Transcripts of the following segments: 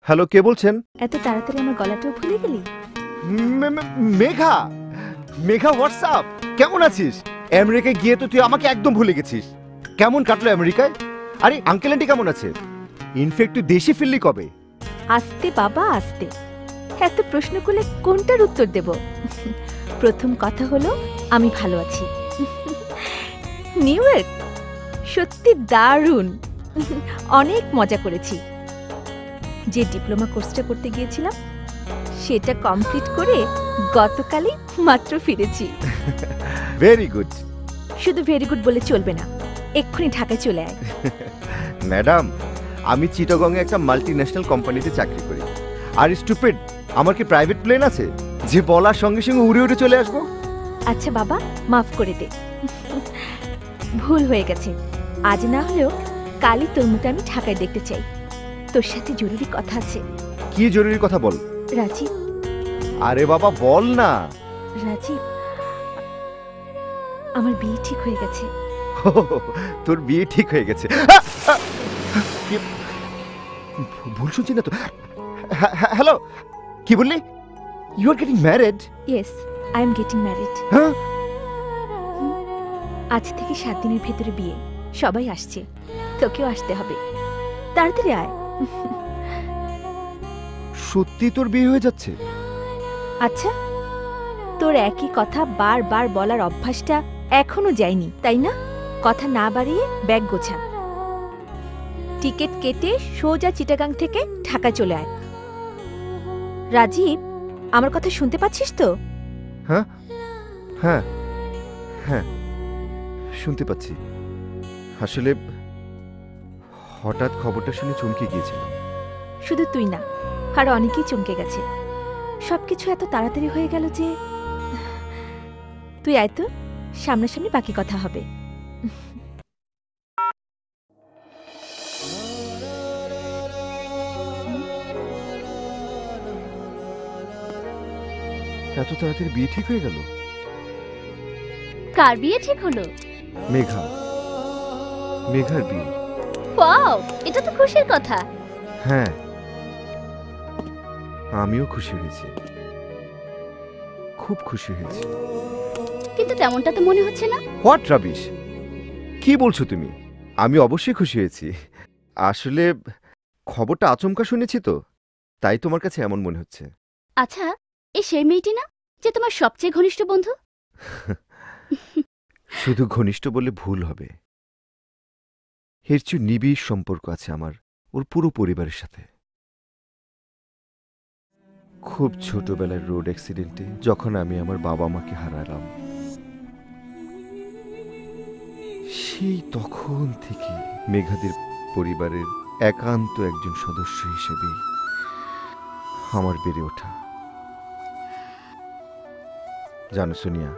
Hello, কে বলছেন? এত তাড়াতাড়ি আমার গলাটাও ভুলে গেলি? মেঘা, মেঘা হোয়াটসঅ্যাপ, কেমন আছিস? আমেরিকায় গিয়ে তো তুই আমাকে একদম ভুলে গেছিস। কেমন কাটলো আমেরিকায়? আরে আঙ্কেল আন্টি কেমন আছে? ইনফ্যাক্ট তুই দেশে ফিরলি কবে? আস্তে বাবা আস্তে, এত প্রশ্ন করলে কোনটার উত্তর দেব? প্রথম কথা হলো আমি ভালো আছি। নিউ ইয়র্ক সত্যি দারুণ, অনেক মজা করেছি। যে ডিপ্লোমা কোর্সটা করতে গিয়েছিলাম সেটা কমপ্লিট করে গতকালই মাত্র ফিরেছি। Very good. শুধু ভেরি গুড বলে চলবে না, এক্ষুনি ঢাকায় চলে আয়। ম্যাডাম, আমি চিটাগংয়ে একটা মাল্টিন্যাশনাল কোম্পানিতে চাকরি করি। আর স্টুপিড, আমার কি প্রাইভেট প্লেন আছে যে বলার সঙ্গে সঙ্গে উড়ে উড়ে চলে আসবো? আচ্ছা বাবা, মাফ করে দে, ভুল হয়ে গেছে। আজ না হলেও কালই তোর মুখে আমি ঢাকায় দেখতে চাই। তোর সাথে জরুরি কথা আছে। কি জরুরি কথা বল? রাজীব। আরে বাবা বল না। রাজীব, আমার বিয়ে ঠিক হয়ে গেছে। তোর বিয়ে ঠিক হয়ে গেছে? ভুল শুনছি না তো? হ্যালো, কি বললি? You are getting married? Yes, I am getting married. হ্যাঁ, আজ থেকে 7 দিনের ভেতরে বিয়ে। সবাই আসছে, তোকেও আসতে হবে। তাড়াতাড়ি আয়। সত্যি তোর বিয়ে হয়ে যাচ্ছে? আচ্ছা, তোর একই কথা বারবার বলার অভ্যাসটা এখনো যায়নি, তাই না? কথা না বাড়িয়ে ব্যাগ গোছা, টিকিট কেটে সোজা চিটাগাং থেকে ঢাকা চলে আয়। রাজীব, আমার কথা শুনতে পাচ্ছিস তো? হ্যাঁ হ্যাঁ হ্যাঁ, শুনতে পাচ্ছি। আসলে হঠাৎ খবরটা শুনে চমকে গিয়েছিলাম। শুধু তুই না, আরো অনেকেই চমকে গেছে। সবকিছু এত তাড়াতাড়ি হয়ে গেল যে। তুই আয় তো, সামনাসামনি বাকি কথা হবে। এত তাড়াতাড়ি বিয়ে ঠিক হয়ে গেল? কার বিয়ে ঠিক হলো? মেঘা, মেঘার বিয়ে। ওয়াও, এটা তো খুশির কথা। হ্যাঁ, আমিও খুশি হয়েছি, খুব খুশি হয়েছি। কিন্তু তেমনটা তো মনে হচ্ছে না। হোয়াট রাবিশ, কি বলছো তুমি? আমি অবশ্যই খুশি হয়েছি। আসলে খবরটা আচমকা শুনেছি তো, তাই তোমার কাছে এমন মনে হচ্ছে। আচ্ছা, এই সেই মেয়েটি না যে তোমার সবচেয়ে ঘনিষ্ঠ বন্ধু? শুধু ঘনিষ্ঠ বলে ভুল হবে। এর চেয়ে নিবিড় সম্পর্ক আছে আমার ওর পুরো পরিবারের সাথে। খুব ছোটবেলার রোড অ্যাক্সিডেন্টে যখন আমি আমার বাবা মাকে হারালাম, সেই তখন থেকে মেঘাদের পরিবারের একান্ত একজন সদস্য হিসেবে আমার বেড়ে ওঠা। জানো সোনিয়া,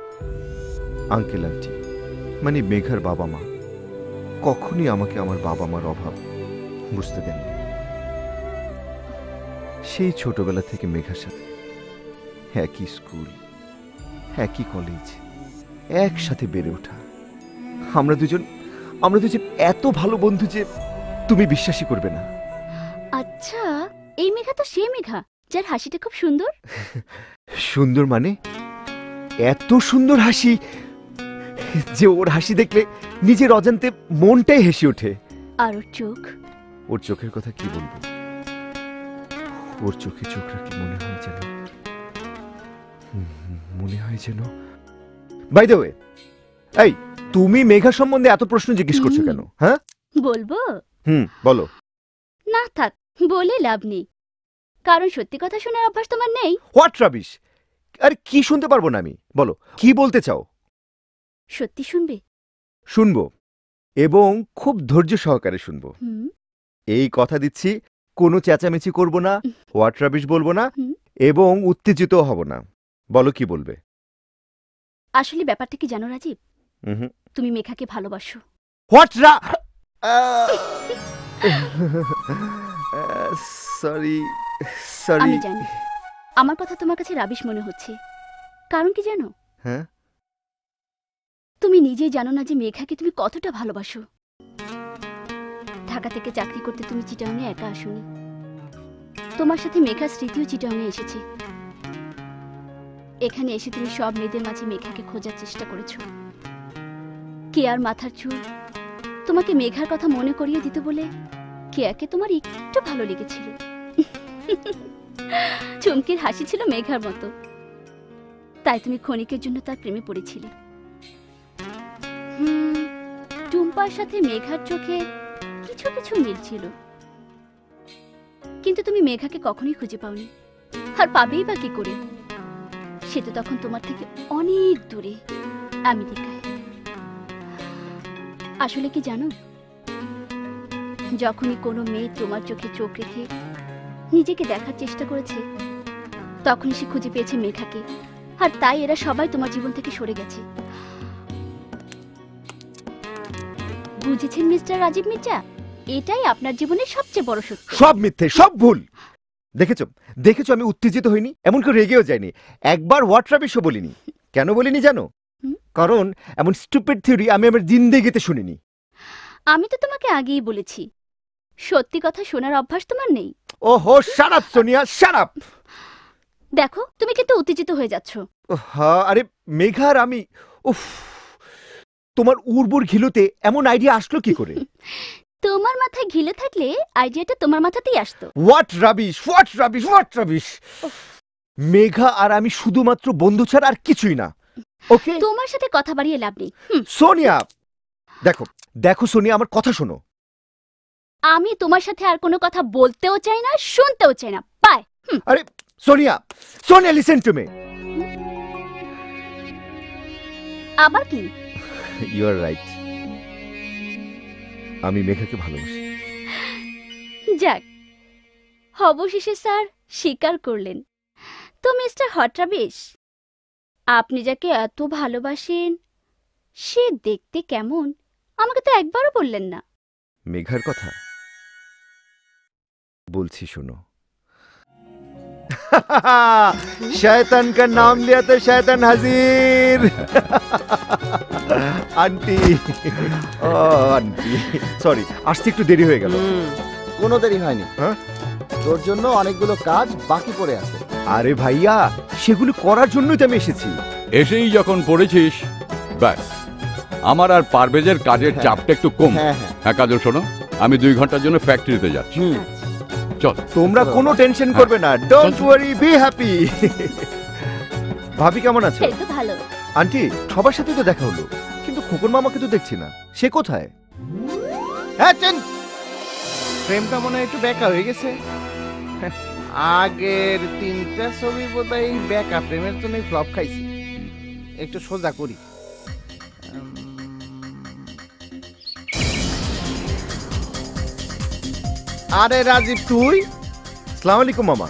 আঙ্কেল আন্টি মানে মেঘার বাবা মা কখনই আমাকে আমার বাবা মার অভাব বুঝতে দেননি। সেই ছোটবেলা থেকে মেঘার সাথে একই স্কুল, একই কলেজ, একসাথে বেড়ে ওঠা। আমরা দুজন এত ভালো বন্ধু যে তুমি বিশ্বাসই করবে না। আচ্ছা, এই মেঘা তো সে মেঘা যার হাসিটা খুব সুন্দর। সুন্দর মানে এত সুন্দর হাসি যে ওর হাসি দেখলে নিজের অজান্তে মনটাই হেসে ওঠে। আর ওর চোখ? ওর চোখের কথা কি বলবো? ওর চোখে চোখ রাখলে মনে হয় যেন বাই দ্য ওয়ে, এই তুমি মেঘা সম্বন্ধে এত প্রশ্ন জিজ্ঞেস করছো কেন? হ্যাঁ বলবো? বলো। না থাক, বলে লাভ নেই, কারণ সত্যি কথা শোনার অভ্যাস তোমার নেই। What rubbish! আরে কি শুনতে পারবো না আমি? বলো, কি বলতে চাও? সত্যি শুনবে? শুনবো, এবং খুব ধৈর্য সহকারে শুনবো। এই কথা দিচ্ছি, কোনো চেঁচামেচি করব না, হোয়াট রাবিশ বলবো না, এবং উত্তেজিত হব না। বলো কি বলবে। আসলে ব্যাপারটা কি জানো রাজীব? তুমি মেঘাকে ভালোবাসো। হোয়াট রা সরি সরি। আমি জানি আমার কথা তোমার কাছে রাবিশ মনে হচ্ছে, কারণ কি জানো? হ্যাঁ, তুমি নিজেই জানো না যে মেঘাকে তুমি কতটা ভালোবাসো। ঢাকা থেকে চাকরি করতে তুমি চিটাগাংয়ে একা আসোনি, তোমার সাথে মেঘার স্মৃতিও চিটাংয়ে এসেছে। এখানে এসে তুমি সব মেয়েদের মাঝে মেঘাকে খোঁজার চেষ্টা করেছো। কেয়ার মাথার চুল তোমাকে মেঘার কথা মনে করিয়ে দিত বলে কেয়াকে তোমার একটু ভালো লেগেছিল। চুমকির হাসি ছিল মেঘার মতো, তাই তুমি ক্ষণিকের জন্য তার প্রেমে পড়েছিলে। টুম্পার সাথে মেঘার চোখে কিছু কিছু মিল ছিল, কিন্তু তুমি মেঘাকে কখনোই খুঁজে পাওনি, আর পাবেই বা কি করে? সে তো তখন তোমার থেকে অনেক দূরে, আমেরিকায়। আসলে কি জানো, যখনই কোনো মেয়ে তোমার চোখে চোখ রেখে নিজেকে দেখার চেষ্টা করেছে, তখনই সে খুঁজে পেয়েছে মেঘাকে, আর তাই এরা সবাই তোমার জীবন থেকে সরে গেছে। বুঝেছেন মিস্টার রাজীব মির্জা? এটাই আপনার জীবনের সবচেয়ে বড় সত্য। সব মিথ্যে, সব ভুল। দেখেছো দেখেছো আমি উত্তেজিত হইনি, এমন করে রেগেও যাইনি, একবার হোয়াট রাবিশও বলিনি। কেন বলিনি জানো? কারণ এমন স্টুপিড থিওরি আমি আমার জিন্দেগিতে শুনিনি। আমি তো তোমাকে আগেই বলেছি, সত্যি কথা শোনার অভ্যাস তোমার নেই। ওহো, shut up Sonia, shut up. দেখো তুমি কিন্তু উত্তেজিত হয়ে যাচ্ছ। হ্যাঁ, আরে মেঘা আর আমি, উফ, তোমার উর্বর ঘিলুতে এমন আইডিয়া আসলো কি করে? তোমার মাথায় ঘিলে থাকলে আইডিয়াটা তোমার মাথাতেই আসতো। What rubbish, what rubbish, what rubbish. Megha আর আমি শুধুমাত্র বন্ধু ছাড়া আর কিছুই না। ওকে, তোমার সাথে কথা বাড়িয়ে লাভ নেই। সোনিয়া, দেখো দেখো সোনিয়া, আমার কথা শোনো। আমি তোমার সাথে আর কোনো কথা বলতেও চাই না, শুনতেও চাই না। বাই। আরে Sonia, Sonia listen to me. আবার কি? ইউ আর রাইট, আমি মেঘাকে ভালোবাসি। যাক, অবশেষে স্যার স্বীকার করলেন। তো মিস্টার হটরাবিশ, আপনি যাকে এত ভালোবাসেন সে দেখতে কেমন আমাকে তো একবারও বললেন না। মেঘার কথা বলছি, শোনো। শয়তান কা নাম লিয়া তো শয়তান হাজির। আন্টি, ও আন্টি, সরি, আসতে একটু দেরি হয়ে গেল। কোনো দেরি হয়নি, হ্যাঁ? তোর জন্য অনেকগুলো কাজ বাকি পড়ে আছে। আরে ভাইয়া, সেগুলো করার জন্যই তো আমি এসেছি। এসেই যখন পড়েছিস, ব্যাস, আমার আর পারভেজের কাজের চাপটা একটু কম। হ্যাঁ হ্যাঁ, হ্যাঁ কাজল, শোনো, আমি 2 ঘন্টার জন্য ফ্যাক্টরিতে যাচ্ছি। চল। তোমরা কোনো টেনশন করবে না, ডোন্ট ওয়ারি, বি হ্যাপি। ভাবি কেমন আছে? এই তো ভালো। আন্টি, সবার সাথে তো দেখা হলো, কিন্তু খোকন মামাকে তো দেখছি না, সে কোথায়? হ্যাঁ চেন, ফ্রেমটা মনে হয় একটু বেঁকা হয়ে গেছে। আগের 3টা ছবি বোধহয় এই বেঁকা ফ্রেমের জন্য ফ্লপ খাইছি। একটু সোজা করি। আরে রাজীব, তুই আসসালামু আলাইকুম মামা।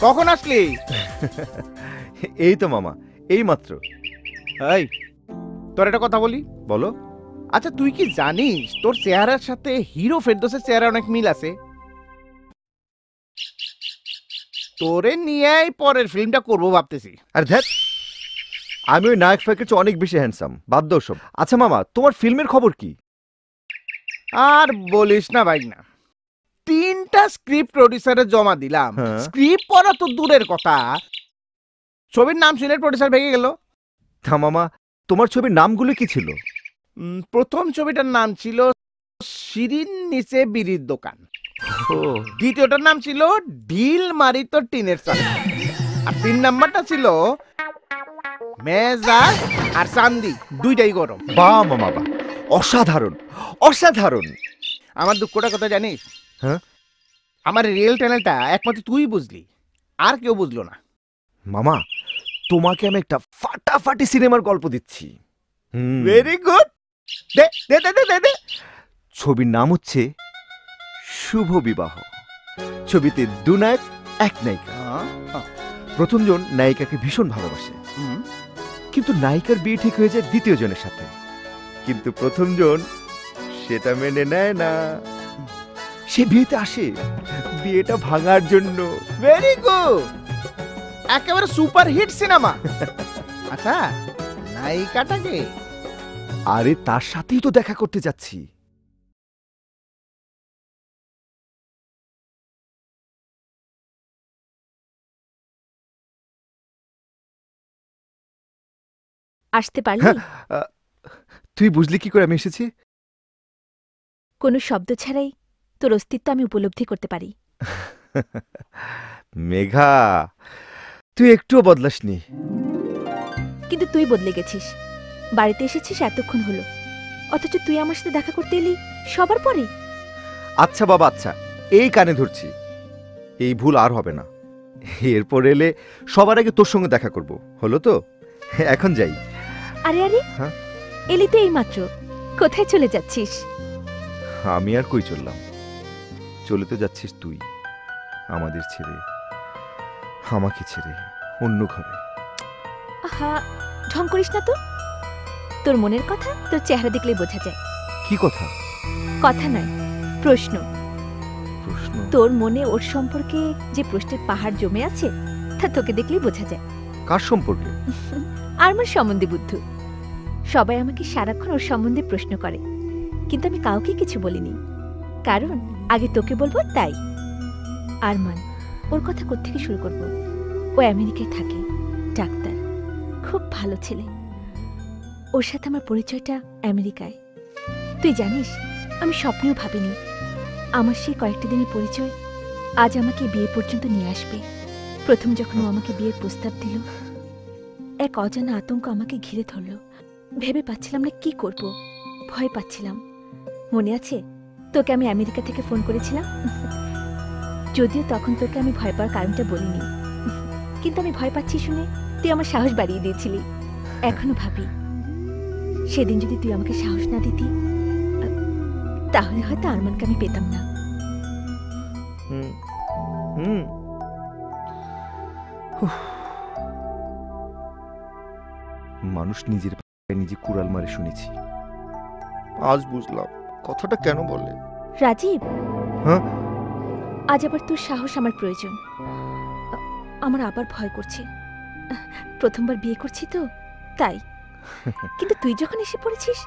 কখন আসলি? এই তো মামা, এই মাত্র। এই, তোর একটা কথা বলি। বলো। আচ্ছা, তুই কি জানিস তোর চেহারার সাথে হিরো ফেরদৌসের চেহারা অনেক মিল আছে? তোরে নিয়েই পরের ফিল্মটা করবো ভাবতেছি। আর ধ্যাত, আমি ওই নায়ক ফাঁকের চেয়ে অনেক বেশি হ্যান্ডসাম, বাদ দাও সব। আচ্ছা মামা, তোমার ফিল্মের খবর কি? আর বলিস না ভাই না, 3টা স্ক্রিপ্ট প্রডিউসারে জমা দিলাম। হ্যাঁ। স্ক্রিপ্ট পড়া তো দূরের কথা, ছবির নাম শুনে প্রডিউসার ভেঙে গেল। তা মামা, তোমার ছবির নামগুলো কি ছিল? প্রথম ছবিটার নাম ছিল শিরিন নিচে বিড়ির দোকান, ও, দ্বিতীয়টার নাম ছিল ঢিল মারি তো টিনের চাল, আর 3 নাম্বারটা ছিল মেজাজ আর চান্দি, দুইটাই গরম। বা মামা বা, অসাধারণ অসাধারণ। আমার দুঃখটা কথা জানিস? হ্যাঁ? আমার রিয়েল চ্যানেলটা একমাত্র তুই বুঝলি, আর কেউ বুঝলো না। মামা, তোমাকে আমি একটা ফাটাফাটি সিনেমার গল্প দিচ্ছি। ভেরি গুড, দে দে দে দে দে। ছবির নাম হচ্ছে শুভ বিবাহ। ছবিতে 2 নায়ক 1 নায়িকা। প্রথমজন নায়িকাকে ভীষণ ভালোবাসে, কিন্তু নায়িকার বিয়ে ঠিক হয়ে যায় দ্বিতীয় জনের সাথে, কিন্তু প্রথমজন সেটা মেনে নেয় না। সে বিয়েতে আসে বিয়েটা ভাঙার জন্য। ভেরি গুড, একেবারে সুপার হিট সিনেমা। আচ্ছা, নায়িকাটাকে? আরে তার সাথেই তো দেখা করতে যাচ্ছি। আসতে পারলি? তুই বুঝলি কি করে আমি এসেছি? কোনো শব্দ ছাড়াই তোর অস্তিত্ব আমি উপলব্ধি করতে পারি। মেঘা, তুই একটুও বদলাসনি। কিন্তু তুই বদলে গেছিস। বাড়িতে এসেছিস এতক্ষণ হলো, অথচ তুই আমার সাথে দেখা করতে এলি সবার পরে। আচ্ছা বাবা, আচ্ছা, এই কানে ধরছি, এই ভুল আর হবে না। এরপর এলে সবার আগে তোর সঙ্গে দেখা করব, হলো তো? এখন যাই। আরে আরে, হ্যাঁ? এলি তো এইমাত্র, কোথায় চলে যাচ্ছিস? আমি আর কই চললাম, চলে তো যাচ্ছিস তুই আমাদের ছেড়ে, আমাকে ছেড়ে অন্য ঘরে। আহা, ঢং করিস না তো। তোর মনের কথা তোর চেহারা দেখলেই বোঝা যায়। কি কথা? কথা নয়, প্রশ্ন। প্রশ্ন? তোর মনে ওর সম্পর্কে যে প্রশ্নের পাহাড় জমে আছে তা তোকে দেখলেই বোঝা যায়। কার সম্পর্কে? আরমান সম্বন্ধে বুদ্ধু। সবাই আমাকে সারাক্ষণ ওর সম্বন্ধে প্রশ্ন করে, কিন্তু আমি কাউকে কিছু বলিনি, কারণ আগে তোকে বলবো তাই। আরমান, ওর কথা কোত্থেকে শুরু করব? ও আমেরিকায় থাকে, ডাক্তার, খুব ভালো ছেলে। ওর সাথে আমার পরিচয়টা আমেরিকায়। তুই জানিস, আমি স্বপ্নেও ভাবিনি আমার সেই কয়েকটা দিনের পরিচয় আজ আমাকে বিয়ে পর্যন্ত নিয়ে আসবে। প্রথম যখন ও আমাকে বিয়ের প্রস্তাব দিল, এক অজানা আতঙ্ক আমাকে ঘিরে ধরল। ভেবে পাচ্ছিলাম না কি করব, ভয় পাচ্ছিলাম। মনে আছে তোকে আমি আমেরিকা থেকে ফোন করেছিলাম? যদিও তখন তোকে আমি ভয় পাওয়ার কারণটা বলিনি, কিন্তু আমি ভয় পাচ্ছি শুনে তুই আমার সাহস বাড়িয়ে দিয়েছিলি। এখনো ভাবি, সেদিন যদি তুই আমাকে সাহস না দিতি, তাহলে হয়তো আরমানকে আমি পেতাম না। মানুষ নিজের পায়ে নিজে কুড়াল মারে শুনেছি, আজ বুঝলাম কথাটা কেন বলে। রাজীব, হ্যাঁ? আজ আবার তোর সাহস আমার প্রয়োজন। আমার আবার ভয় করছে। প্রথমবার বিয়ে করছি তো তাই। কিন্তু তুই যখন এসে পড়েছিস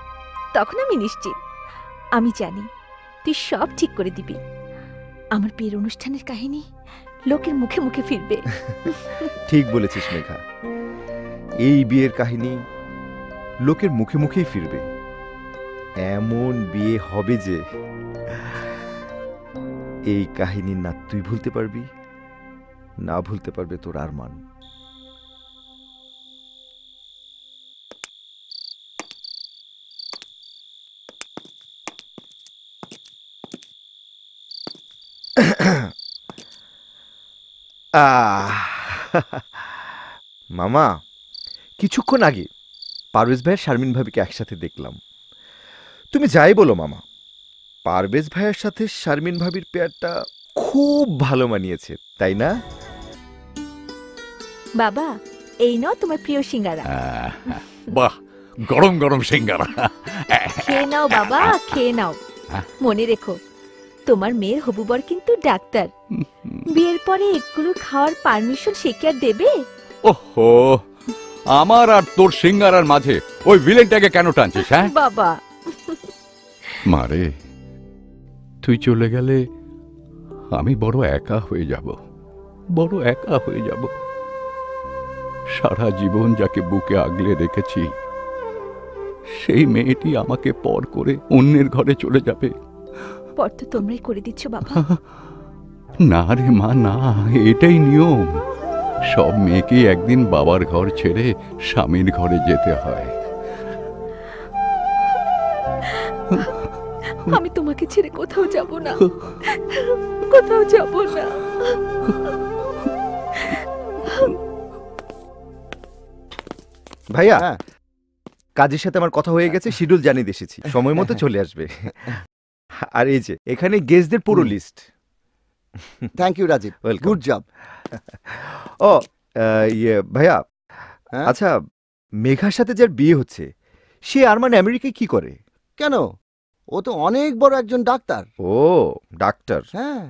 তখন আমি নিশ্চিত। আমি জানি তুই সব ঠিক করে দিবি। আমার বিয়ের অনুষ্ঠানের কাহিনী লোকের মুখে মুখে ফিরবে। ঠিক বলেছিস মেঘা, এই বিয়ের কাহিনী লোকের মুখে মুখেই ফিরবে। এমন বিয়ে হবে যে এই কাহিনী না তুই ভুলতে পারবি, না ভুলতে পারবে তোর আরমান। মামা, কিছুক্ষণ আগে পারভেজ ভাইয়ের শারমিন ভাবিকে একসাথে দেখলাম। তুমি যাই বলো মামা, পারভেজ ভাইয়ের সাথে শারমিন ভাবির পেয়ারটা খুব ভালো মানিয়েছে, তাই না? বাবা, এই নাও তোমার প্রিয় সিঙ্গারা। বাহ, গরম গরম সিঙ্গারা। খেয়ে নাও বাবা, খেয়ে নাও। মনে রেখো, তোমার মেয়ের হবু বর কিন্তু ডাক্তার। বিয়ের পরে এগুলো খাওয়ার পারমিশন সে কি আর দেবে? ওহো, আমার আর তোর সিঙ্গারার মাঝে ওই ভিলেনটাকে কেন টানছিস? হ্যাঁ বাবা, মারে, তুই চলে গেলে আমি বড় একা হয়ে যাব, বড় একা হয়ে যাব। সারা জীবন যাকে বুকে আগলে রেখেছি, সেই মেয়েটি আমাকে পর করে অন্যের ঘরে চলে যাবে। পর তো তোমরাই করে দিচ্ছ বাবা। না রে মা, না, এটাই নিয়ম। সব মেয়েকেই একদিন বাবার ঘর ছেড়ে স্বামীর ঘরে যেতে হয়। আমি তোমাকে ছেড়ে কোথাও যাব না, কোথাও যাব না। ভাইয়া, হ্যাঁ। কাজের সাথে আমার কথা হয়ে গেছে, শিডিউল জানিয়ে এসেছি, সময় মতো চলে আসবে। আর এই যে এখানে গেস্টদের পুরো list. Thank you Rajiv, Welcome. Good job. ও ভাইয়া, হ্যাঁ? আচ্ছা, মেঘার সাথে যার বিয়ে হচ্ছে সে আরমান আমেরিকায় কি করে? কেন, ও তো অনেক বড় একজন ডাক্তার। ও ডাক্তার। হ্যাঁ,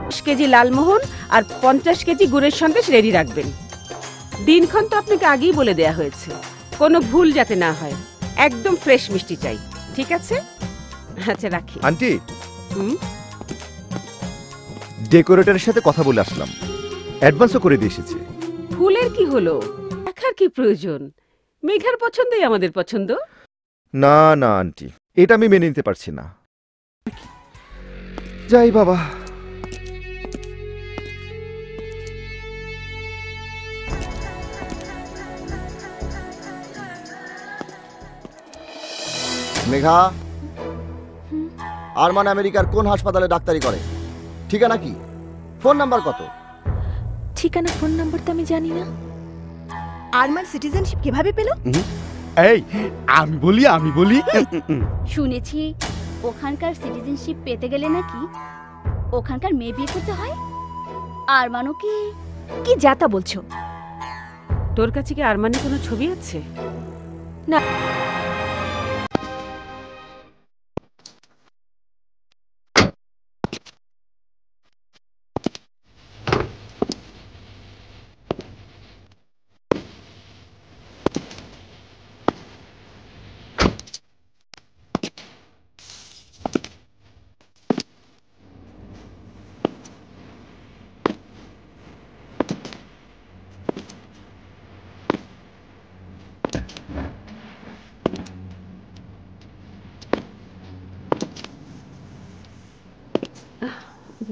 10 কেজি লালমোহন আর 50 কেজি গুড়ের সন্দেশ রেডি রাখবেন। দিনক্ষণ তো আপনাকে আগেই বলে দেয়া হয়েছে, কোনো ভুল যাতে না হয়। একদম ফ্রেশ মিষ্টি চাই, ঠিক আছে? আচ্ছা, রাখি। আন্টি, হুম? ডেকোরেটরের সাথে কথা বলে আসলাম, অ্যাডভান্সও করে দিয়ে এসেছি। ফুলের কি হলো? দেখার কি প্রয়োজন? মেঘার পছন্দই আমাদের পছন্দ। না না আন্টি, এটা আমি মেনে নিতে পারছি না। যাই বাবা। মেঘা, আরমান আমেরিকার কোন হাসপাতালে ডাক্তারি করে? ঠিকানা কি? ফোন নাম্বার কত? ঠিকানা ফোন নাম্বার তো আমি জানি না। আরমান সিটিজেনশিপ কিভাবে পেল? এই আমি বলি শুনেছি ওখানকার সিটিজেনশিপ পেতে গেলে নাকি ওখানকার মেয়ে বিয়ে করতে হয়। আর মানো কি? কি যাতা বলছো? তোর কাছে কি আরমানের কোনো ছবি আছে? না।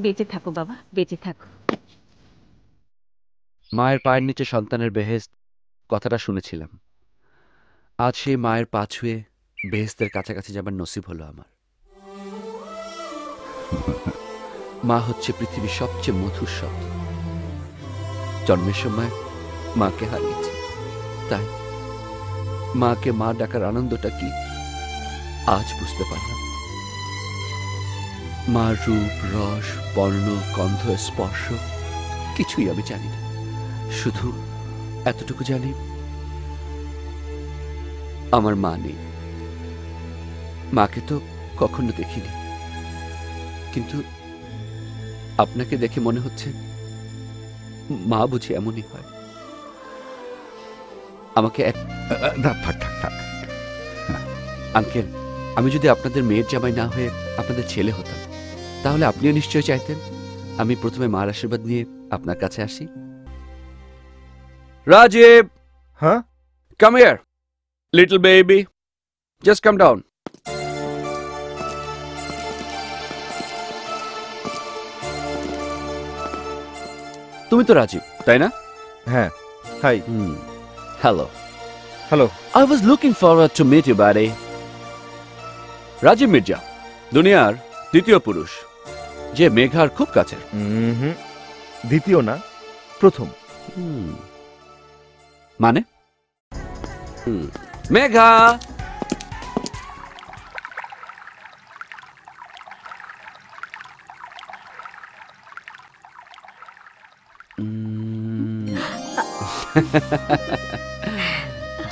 বেঁচে থাকো বাবা, বেঁচে থাকো। মায়ের পায়ের নিচে সন্তানের বেহেশত কথাটা শুনেছিলাম। আজ সেই মায়ের পা ছুঁয়ে বেহেশতের কাছাকাছি যাবার নসিব হলো আমার। মা হচ্ছে পৃথিবীর সবচেয়ে মধুর শব্দ। জন্মের সময় মাকে হারিয়েছি, তাই মাকে মা ডাকার আনন্দটা কি আজ বুঝতে পারলাম। মার রূপ, রস, বর্ণ, গন্ধ, স্পর্শ কিছুই আমি জানি না। শুধু এতটুকু জানি আমার মা নেই। মাকে তো কখনো দেখিনি, কিন্তু আপনাকে দেখে মনে হচ্ছে মা বুঝি এমনই হয়। আমাকে থাক থাক থাক। আঙ্কেল, আমি যদি আপনাদের মেয়ের জামাই না হয়ে আপনাদের ছেলে হতাম, তাহলে আপনিও নিশ্চয় চাইতেন আমি প্রথমে মার আশীর্বাদ নিয়ে আপনার কাছে আসি। রাজীব, হ্যাঁ, come here, little baby. Just come down. তুমি তো রাজীব, তাই না? হ্যাঁ। Hi. Hello. Hello. I was looking forward to meet you, buddy. Rajeev Mirza, দুনিয়ার দ্বিতীয় পুরুষ যে মেঘার খুব কাছে। দ্বিতীয় না, প্রথম। মানে? মেঘা,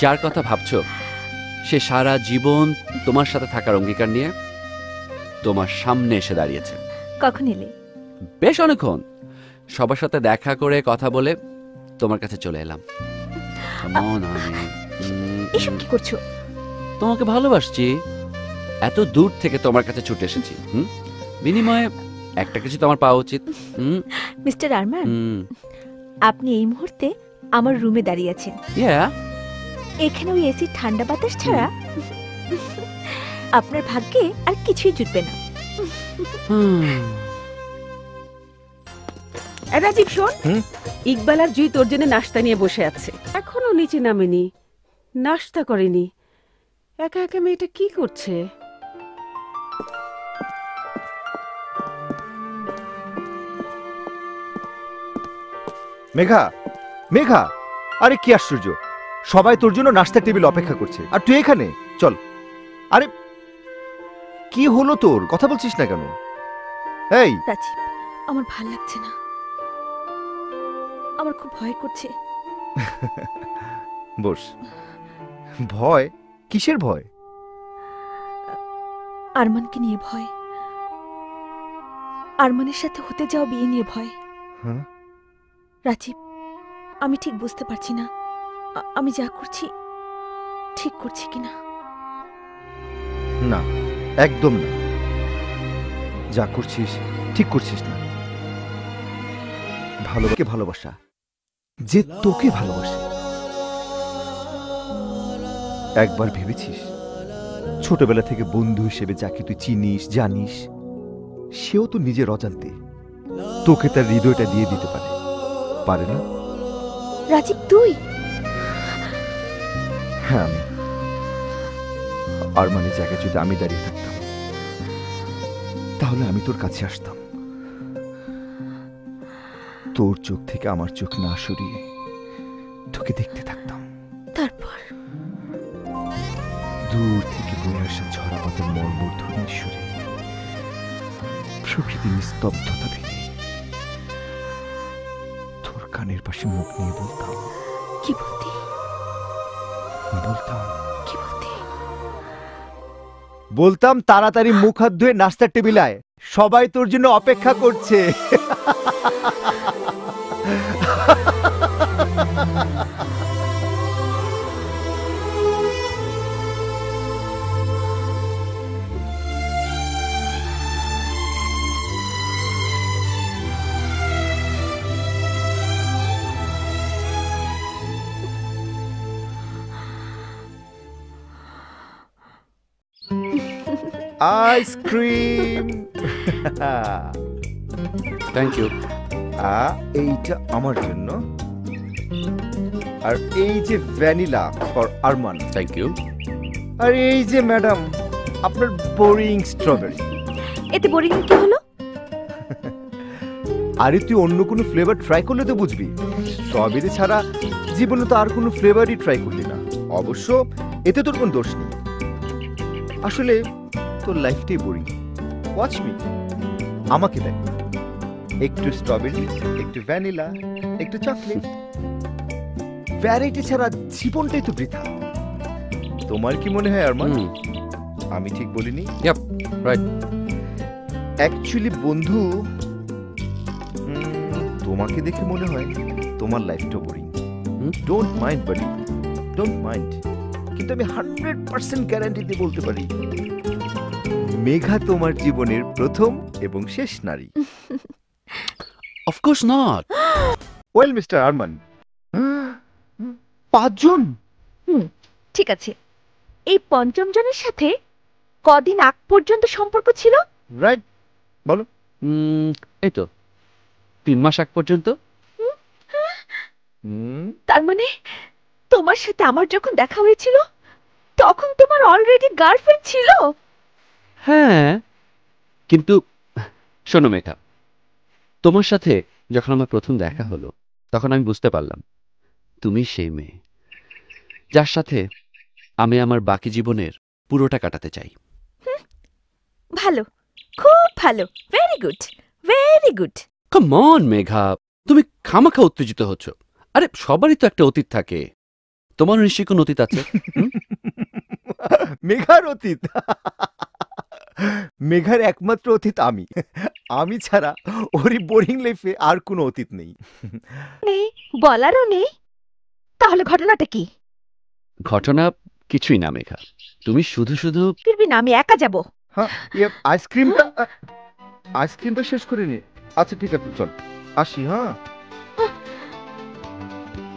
যার কথা ভাবছো সে সারা জীবন তোমার সাথে থাকার অঙ্গীকার নিয়ে তোমার সামনে এসে দাঁড়িয়েছে। কখন এলে? বেশ অনেকক্ষণ। সবার সাথে দেখা করে কথা বলে তোমার কাছে চলে এলাম। এসব কি করছো? তোমাকে ভালোবাসছি, এত দূর থেকে তোমার কাছে ছুটে এসেছি। বিনিময়ে একটা কিছু তোমার পাওয়া উচিত। মিস্টার আরমান, আপনি এই মুহূর্তে আমার রুমে দাঁড়িয়ে আছেন। এখানে ওই এসি ঠান্ডা বাতাস ছাড়া আপনার ভাগ্যে আর কিছুই জুটবে না। রাজীব শোন, ইকবাল আর জুই তোর জন্য নাস্তা নিয়ে বসে আছে। এখনো নিচে নামেনি, নাস্তা করেনি। একা একা মেয়েটা কি করছে? মেঘা, মেঘা, আরে কি আশ্চর্য! সবাই তোর জন্য নাস্তার টেবিল অপেক্ষা করছে, আর তুই এখানে? চল। আরে কি হলো তোর? কথা বলছিস না কেন? এই রাজীব, আমার ভাল লাগছে না, আমার খুব ভয় করছে। বস। ভয়? কিসের ভয়? আরমানকে নিয়ে ভয়, আরমানের সাথে হতে যাওয়া বিয়ে নিয়ে ভয়। রাজীব, আমি ঠিক বুঝতে পারছি না আমি যা করছি ঠিক করছি কিনা। না, একদম না। যা করছিস ঠিক করছিস না। ভালোবাসা যে তোকে ভালোবাসে। একবার ভেবেছিস ছোটবেলা থেকে বন্ধু হিসেবে যাকে তুই চিনিস জানিস, সেও তো নিজের অজান্তে তোকে তার হৃদয়টা দিয়ে দিতে পারে, পারে না? রাজীব, তুই? হ্যাঁ, আমি। আরমানের জায়গায় যদি আমি দাঁড়িয়ে থাকতাম, তাহলে আমি তোর কাছে আসতাম, তোর চোখ থেকে আমার চোখ না সরিয়ে তোকে দেখতে থাকতাম। তারপর দূর থেকে বয়ে আসা ঝরা পাতার মর্মর ধ্বনি সুরে, প্রকৃতির নিস্তব্ধতা ভেঙে তোর কানের পাশে মুখ নিয়ে বলতাম। কি বলতি? বলতাম কি বলতি? বলতাম তাড়াতাড়ি মুখ হাত ধুয়ে নাস্তার টেবিলে আয়, সবাই তোর জন্য অপেক্ষা করছে। আইসক্রিম। Thank you. এইটা আমার জন্য, আর এই যে vanilla for Arman. Thank you. আর এই যে ম্যাডাম আপনার বোরিং স্ট্রবেরি। এতে বোরিং কি হলো? আরে তুই অন্য কোনো ফ্লেভার ট্রাই করলে তো বুঝবি, স্ট্রবেরি ছাড়া জীবনে তো আর কোনো ফ্লেভারই ট্রাই করলি না। অবশ্য এতে তোর কোনো দোষ নেই, আসলে তোর লাইফটাই বোরিং। ওয়াচ মি, আমাকে দেখ, একটু স্ট্রবেরি, একটু ভ্যানিলা, একটু চকলেট, ভ্যারাইটি ছাড়া জীবনটাই তো বৃথা। তোমার কি মনে হয় আরমান? আমি ঠিক বলিনি? Yup, right. অ্যাকচুয়ালি বন্ধু, তোমাকে দেখে মনে হয় তোমার লাইফটা boring. Don't mind buddy, don't mind. কিন্তু আমি 100% গ্যারান্টি দিয়ে বলতে পারি, মেঘা তোমার জীবনের প্রথম এবং শেষ নারী। Of course not. Well mister Arman, 5 জন? ঠিক আছে, এই 5ম জনের সাথে কদিন আগ পর্যন্ত সম্পর্ক ছিল? রাইট, বলো। এই তো 3 মাস আগ পর্যন্ত। তার মানে তোমার সাথে আমার যখন দেখা হয়েছিল তখন তোমার অলরেডি গার্লফ্রেন্ড ছিল? হ্যাঁ, কিন্তু শোনো মেঘা, তোমার সাথে যখন আমার প্রথম দেখা হলো তখন আমি বুঝতে পারলাম তুমি সেই মেয়ে যার সাথে আমি আমার বাকি জীবনের পুরোটা কাটাতে চাই। ভালো, খুব ভালো, very good, very good. Come on Megha, তুমি খামাখা উত্তেজিত হচ্ছ। আরে সবারই তো একটা অতীত থাকে, তোমার নিশ্চয়ই কোনো অতীত আছে। মেঘার অতীত? মেঘার একমাত্র অতীত আমি। আমি ছাড়া ওরই বোরিং লাইফে আর কোনো অতীত নেই। নেই, বলারও নেই। তাহলে ঘটনাটা কি? ঘটনা কিছুই না মেঘা, তুমি শুধু শুধু ফিরবি না, আমি একা যাব। হ্যাঁ, আইসক্রিমটা শেষ করে নি। আচ্ছা ঠিক আছে, চল আসি। হ্যাঁ,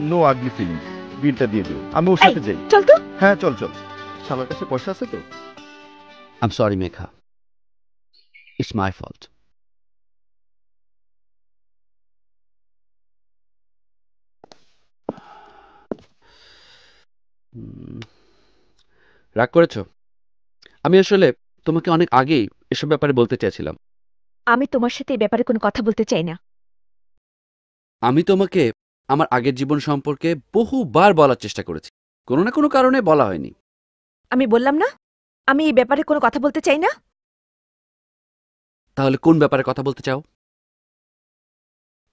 নো আগলি ফিলিংস। বিলটা দিয়ে দিও, আমি ওর সাথে যাই। চল তো। হ্যাঁ চল চল, আমার কাছে পয়সা আছে তো। I am sorry Megha, it's my fault. রাগ করেছ? আমি আসলে তোমাকে অনেক আগেই এসব ব্যাপারে বলতে চেয়েছিলাম। আমি তোমার সাথে এই ব্যাপারে কোনো কথা বলতে চাই না। আমি তোমাকে আমার আগের জীবন সম্পর্কে বহুবার বলার চেষ্টা করেছি, কোনো না কোনো কারণে বলা হয়নি। আমি বললাম না আমি এই ব্যাপারে কোনো কথা বলতে চাই না। তাহলে কোন ব্যাপারে কথা বলতে চাও?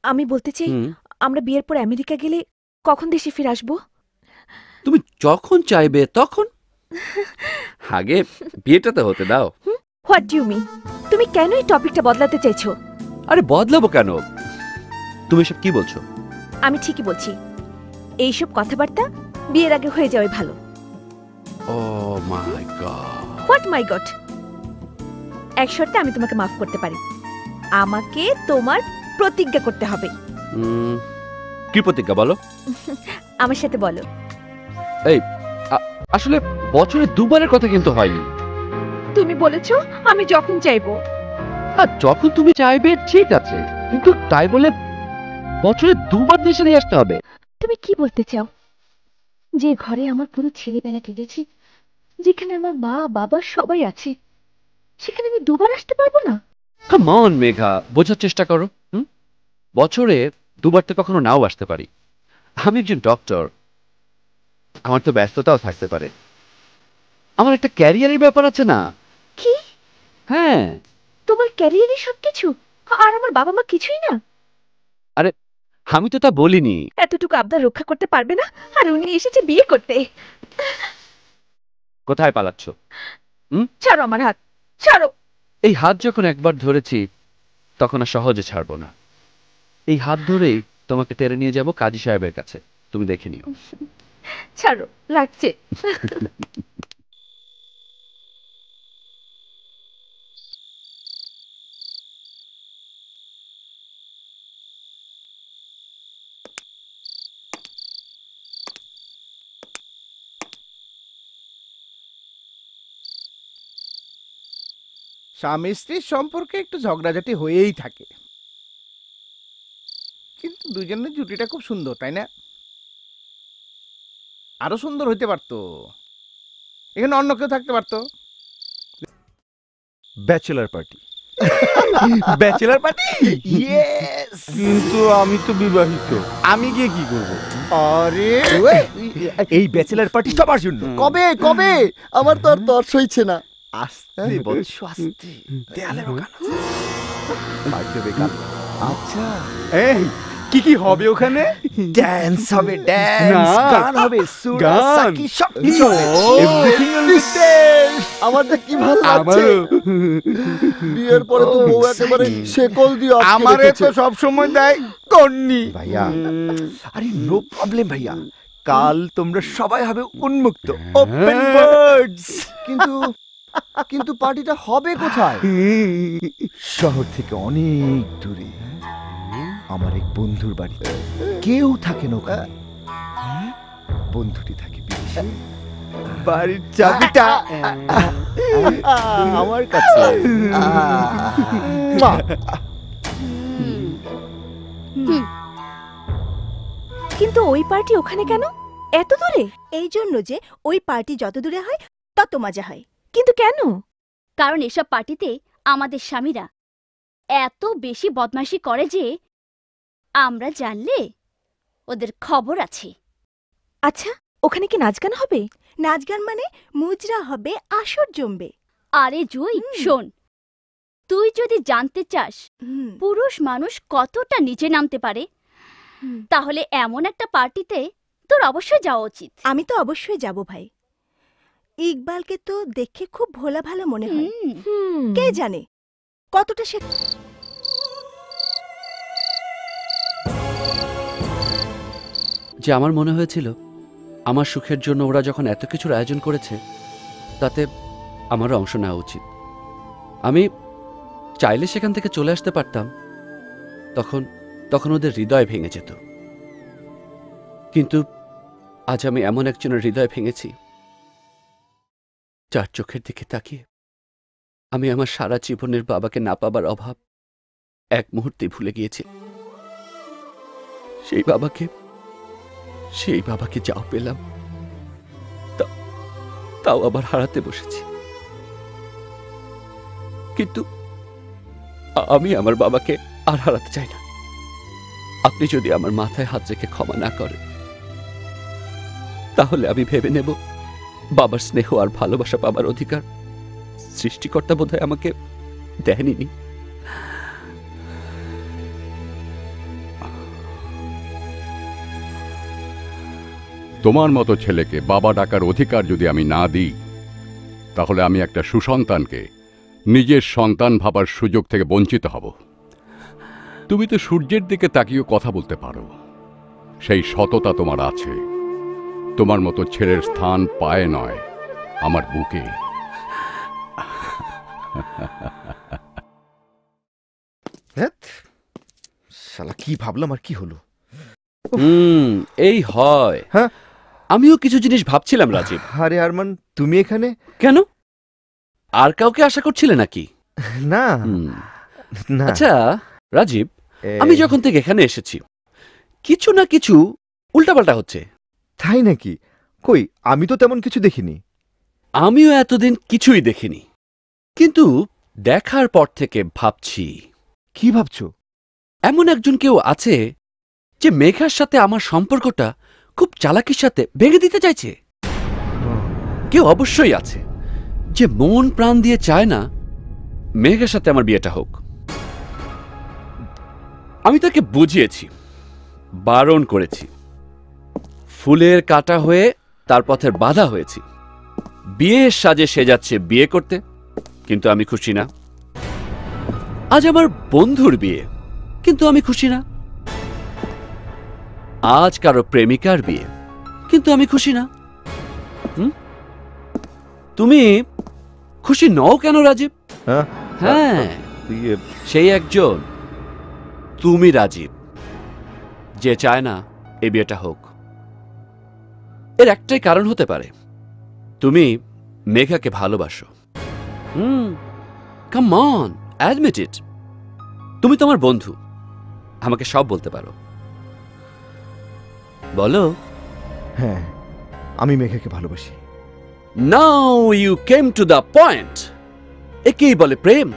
আমি বলতে চাই, আমরা বিয়ের পর আমেরিকা গেলে কখন দেশে ফিরে আসবো? তুমি যখন চাইবে তখন। আগে বিয়েটা তো হতে দাও। What do you mean? তুমি কেন এই টপিকটা বদলাতে চাইছো? আরে বদলাবো কেন? তুমি এসব কি বলছো? আমি ঠিকই বলছি, এইসব কথাবার্তা বিয়ের আগে হয়ে যাওয়াই ভালো। ও মাই গড। What my god? এক শর্তে আমি তোমাকে মাফ করতে পারি, আমাকে তোমার প্রতিজ্ঞা করতে হবে। কি প্রতিজ্ঞা বলো? আমার সাথে বলো। এই আসলে বছরে দুবারের কথা কিন্তু হয়নি। তুমি বলেছো আমি যখন চাইবো। যখন তুমি চাইবে ঠিক আছে, কিন্তু তাই বলে বছরে দুবার দেশে নিয়ে আসতে হবে? তুমি কি বলতে চাও? যে ঘরে আমার পুরো ছেলেবেলা কেটেছি, যেখানে আমার মা বাবা সবাই আছে, সেখানে আমি দুবার আসতে পারবো না? কাম অন মেঘা, বোঝার চেষ্টা করো। বছরে দুবার তো কখনো নাও আসতে পারি। আমি একজন ডক্টর, আমার তো ব্যস্ততাও থাকতে পারে। আমার একটা ক্যারিয়ারের ব্যাপার আছে না? কি? হ্যাঁ। তোমার ক্যারিয়ারে সবকিছু, আর আমার বাবা মা কিছুই না? আরে আমি তো তা বলিনি। এতটুকু আবদার রক্ষা করতে পারবে না? আর উনি এসেছে বিয়ে করতে। কোথায় পালাচ্ছ? ছাড়ো আমার হাত, ছাড়ো। এই হাত যখন একবার ধরেছি তখন আর সহজে ছাড়বো না। এই হাত ধরেই তোমাকে টেনে নিয়ে যাব কাজী সাহেবের কাছে, তুমি দেখে নিও। ছাড়ো, লাগছে। স্বামী স্ত্রীর সম্পর্কে একটু ঝগড়াঝাটি হয়েই থাকে, কিন্তু দুজনের জুটিটা খুব সুন্দর, তাই না? আরো সুন্দর হইতে পারতো, এখানে অন্য কেউ থাকতে পারতো। Bachelor party. Bachelor party, yes. কিন্তু আমি তো বিবাহিত, আমি গিয়ে কি করব? আরে এই ব্যাচেলার পার্টি সবার জন্য। কবে কবে? আমার তো আর তর সইছে না। আস্তে বৎস, আস্তে, দেয়ালের ওখানে বাজবে বেকার। আচ্ছা, এই কি হবে ওখানে? ড্যান্স হবে, ড্যান্স, গান হবে, সুরা সাকি সব কিছু হবে। Everything will be there. আমার তো কি ভালো লাগছে। বিয়ের পরে তো বউ একেবারে শেকল দিয়ে আটকে আমারে রেখেছে। তো সব সময় দেয় কন্নি। ভাইয়া, আরে নো প্রবলেম ভাইয়া, কাল তোমরা সবাই হবে উন্মুক্ত, ওপেন বার্ডস। কিন্তু কিন্তু পার্টিটা হবে কোথায়? শহর থেকে অনেক দূরে আমার এক বন্ধুর বাড়িতে। কেউ থাকে না ওখানে, বন্ধুটি থাকে বিদেশে। বাড়ির চাবিটা আমার কাছে। কিন্তু ওই পার্টি ওখানে কেন, এত দূরে? এই জন্য যে ওই পার্টি যত দূরে হয় তত মজা হয়। কিন্তু কেন? কারণ এসব পার্টিতে আমাদের স্বামীরা এত বেশি বদমাশি করে যে আমরা জানলে ওদের খবর আছে। আচ্ছা, ওখানে কি নাচ গান হবে? নাচ গান মানে মুজরা হবে, আসর জমবে। আরে জুই, শোন, তুই যদি জানতে চাস পুরুষ মানুষ কতটা নিচে নামতে পারে, তাহলে এমন একটা পার্টিতে তোর অবশ্যই যাওয়া উচিত। আমি তো অবশ্যই যাব ভাই। ইকবালকে তো দেখে খুব ভোলা ভালো মনে হয়। কে জানে কতটা সে। যে আমার মনে হয়েছিল আমার সুখের জন্য ওরা যখন এত কিছুর আয়োজন করেছে তাতে আমারও অংশ নেওয়া উচিত। আমি চাইলে সেখান থেকে চলে আসতে পারতাম, তখন ওদের হৃদয় ভেঙে যেত। কিন্তু আজ আমি এমন একজনের হৃদয় ভেঙেছি যার চোখের দিকে তাকিয়ে আমি আমার সারা জীবনের বাবাকে না পাবার অভাব এক মুহূর্তে ভুলে গিয়েছি। সেই বাবাকে যাও পেলাম, তাও আবার হারাতে বসেছি। কিন্তু আমি আমার বাবাকে আর হারাতে চাই না। আপনি যদি আমার মাথায় হাত রেখে ক্ষমা না করেন তাহলে আমি ভেবে নেব বাবার স্নেহ আর ভালোবাসা পাবার অধিকার সৃষ্টিকর্তা বোধহয় আমাকে দেননি। তোমার মতো ছেলেকে বাবা ডাকার অধিকার যদি আমি না দিই তাহলে আমি একটা সুসন্তানকে নিজের সন্তান ভাবার সুযোগ থেকে বঞ্চিত হব। তুমি তো সূর্যের দিকে তাকিয়েও কথা বলতে পারো, সেই সততা তোমার আছে। তোমার মতো ছেলের স্থান পায়ে নয়, আমার বুকে। শালা কি ভাবলাম আর কি হলো। এই হয়। হ্যাঁ, আমিও কিছু জিনিস ভাবছিলাম রাজীব। আরে আরমান, তুমি এখানে কেন? আর কাউকে আশা করছিলে নাকি? না না। আচ্ছা রাজীব, আমি যখন থেকে এখানে এসেছি কিছু না কিছু উল্টাপাল্টা হচ্ছে। তাই নাকি? কই, আমি তো তেমন কিছু দেখিনি। আমিও এতদিন কিছুই দেখিনি, কিন্তু দেখার পর থেকে ভাবছি। কি ভাবছো? এমন একজন কেউ আছে যে মেঘার সাথে আমার সম্পর্কটা খুব চালাকির সাথে ভেঙে দিতে চাইছে। কেউ অবশ্যই আছে যে মন প্রাণ দিয়ে চায় না মেঘার সাথে আমার বিয়েটা হোক। আমি তাকে বুঝিয়েছি, বারণ করেছি, ফুলের কাঁটা হয়ে তার পথের বাধা হয়েছি। বিয়ের সাজে সে যাচ্ছে বিয়ে করতে, কিন্তু আমি খুশি না। আজ আমার বন্ধুর বিয়ে, কিন্তু আমি খুশি না। আজ কারো প্রেমিকার বিয়ে, কিন্তু আমি খুশি না। তুমি খুশি নও কেন রাজীব? হ্যাঁ, সেই একজন তুমি রাজীব, যে চায় না এই বিয়েটা হোক। এর একটাই কারণ হতে পারে, তুমি মেঘাকে ভালোবাসো। কাম অন, অ্যাডমিট ইট। তুমি তোমার বন্ধু, আমাকে সব বলতে পারো। বলো। হ্যাঁ, আমি মেঘাকে ভালোবাসি। Now you came to the point. একেই বলে প্রেম।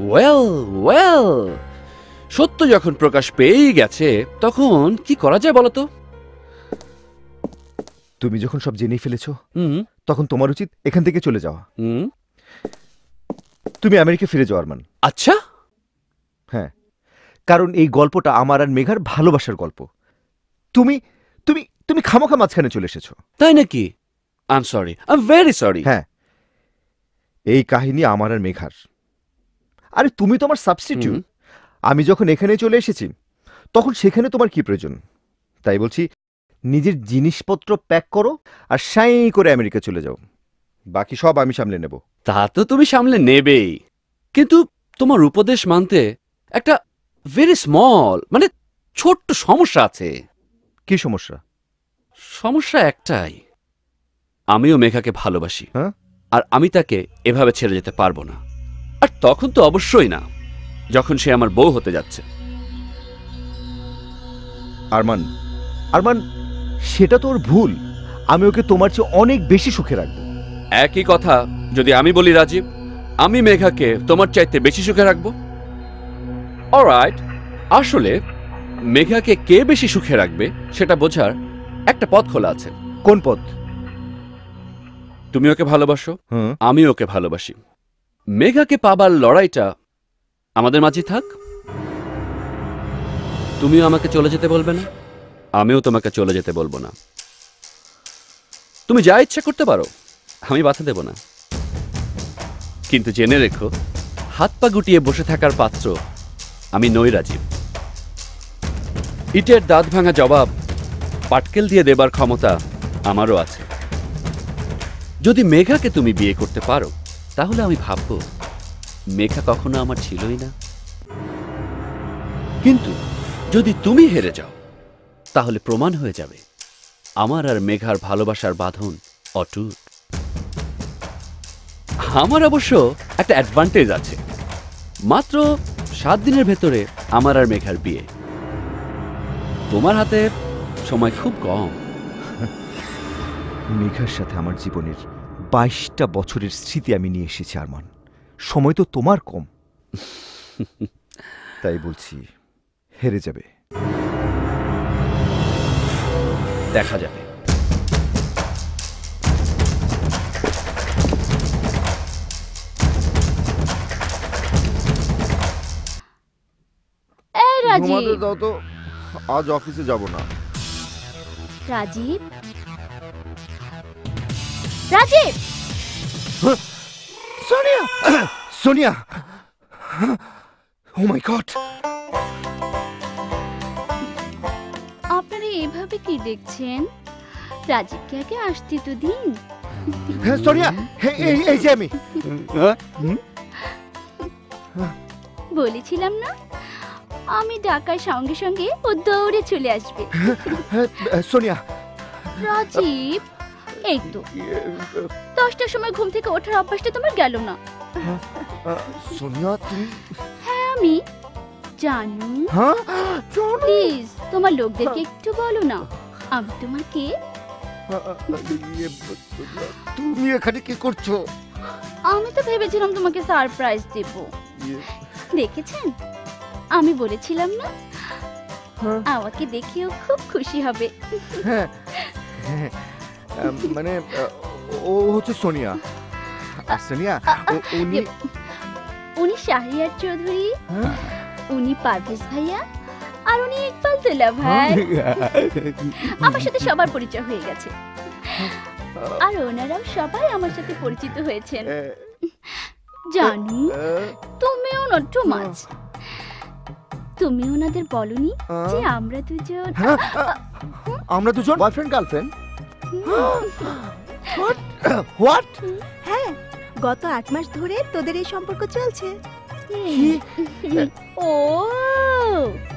ওয়েল ওয়েল, সত্য যখন প্রকাশ পেয়েই গেছে তখন কি করা যায় বলো তো? তুমি যখন সব জেনেই ফেলেছো, তখন তোমার উচিত এখান থেকে চলে যাওয়া। তুমি আমেরিকা ফিরে যাও আরমান। আচ্ছা। হ্যাঁ, কারণ এই গল্পটা আমার আর মেঘার ভালোবাসার গল্প। তুমি তুমি তুমি খামোখা মাঝখানে চলে এসেছো। তাই নাকি? I am sorry, I am very sorry. হ্যাঁ, এই কাহিনী আমার আর মেঘার। আরে তুমি তো আমার সাবস্টিটিউট। আমি যখন এখানে চলে এসেছি তখন সেখানে তোমার কি প্রয়োজন? তাই বলছি, নিজের জিনিসপত্র প্যাক করো আর সাই করে আমেরিকা চলে যাও। বাকি সব আমি সামলে নেব। তা তো তুমি সামলে নেবেই, কিন্তু তোমার উপদেশ মানতে একটা ভেরি স্মল, মানে ছোট্ট সমস্যা আছে। কি সমস্যা? সমস্যা একটাই, আমিও মেঘাকে ভালোবাসি। হ্যাঁ, আর আমি তাকে এভাবে ছেড়ে যেতে পারবো না। আর তখন তো অবশ্যই না, যখন সে আমার বউ হতে যাচ্ছে। আরমান, আরমান, সেটা তো ওর ভুল। আমি ওকে তোমার চেয়ে অনেক বেশি সুখে রাখবো। একই কথা যদি আমি বলি রাজীব, আমি মেঘাকে তোমার চাইতে বেশি সুখে রাখবো। অলরাইট, আসলে মেঘাকে কে বেশি সুখে রাখবে সেটা বোঝার একটা পথ খোলা আছে। কোন পথ? তুমি ওকে ভালোবাসো, আমি ওকে ভালোবাসি। মেঘাকে পাবার লড়াইটা আমাদের মাঝে থাক। তুমিও আমাকে চলে যেতে বলবে না, আমিও তোমাকে চলে যেতে বলবো না। তুমি যা ইচ্ছা করতে পারো, আমি বাধা দেব না। কিন্তু জেনে রেখো, হাত পা গুটিয়ে বসে থাকার পাত্র আমি নই রাজীব। ইটের দাঁত ভাঙা জবাব পাটকেল দিয়ে দেবার ক্ষমতা আমারও আছে। যদি মেঘাকে তুমি বিয়ে করতে পারো, তাহলে আমি ভাববো মেঘা কখনো আমার ছিলই না। কিন্তু যদি তুমি হেরে যাও, তাহলে প্রমাণ হয়ে যাবে আমার আর মেঘার ভালোবাসার বাঁধন অটুট। আমার অবশ্য একটা অ্যাডভান্টেজ আছে, মাত্র 7 দিনের ভেতরে আমার আর মেঘার বিয়ে। তোমার হাতে সময় খুব কম। মেঘার সাথে আমার জীবনের 22টা বছরের স্মৃতি আমি নিয়ে এসেছি আরমান। সময় তো তোমার কম। তাই বলছি, হেরে যাবে। দেখা যাবে। এই রাজীব, ঘুমাতে দাও তো, আজ অফিসে যাব না। রাজীব, রাজীব, সোনিয়া, সোনিয়া, ও মাই গড! আপনারা এভাবে কি দেখছেন? রাজীবকে আগে আসতে তো দিন। হ্যাঁ সোনিয়া, এই যে আমি। বলেছিলাম না, আমি ডাকার সঙ্গে সঙ্গে ও দৌড়ে চলে আসবে। সোনিয়া, রাজীব, এই তো 10টার সময় ঘুম থেকে ওঠার অভ্যাসটা তোমার গেল না। সোনিয়া তুমি? হ্যাঁ আমি জানু। হ্যাঁ প্লিজ তোমার লোকদেরকে একটু বলো না আমি তোমার কে। তুমি এখানে কি করছো? আমি তো ভেবেছিলাম তোমাকে সারপ্রাইজ দেব। দেখেছেন, আমি বলেছিলাম না আমাকে দেখেও খুব খুশি হবে। হ্যাঁ, মানে ও হচ্ছে সোনিয়া। আর সোনিয়া উনি শাহরিয়ার চৌধুরী, উনি পারভেজ ভাইয়া, আর উনি ইকবাল দুলা ভাই। আমার সাথে সবার পরিচয় হয়ে গেছে, আর ওনারাও সবাই আমার সাথে পরিচিত হয়েছেন। জানু, তুমিও নট টু মাচ। তুমি ওনাদের বলনি যে আমরা দুজন বয়ফ্রেন্ড গার্লফ্রেন্ড? হোয়াট? হ্যাঁ, গত 8 মাস ধরে তোদের এই সম্পর্ক চলছে। ও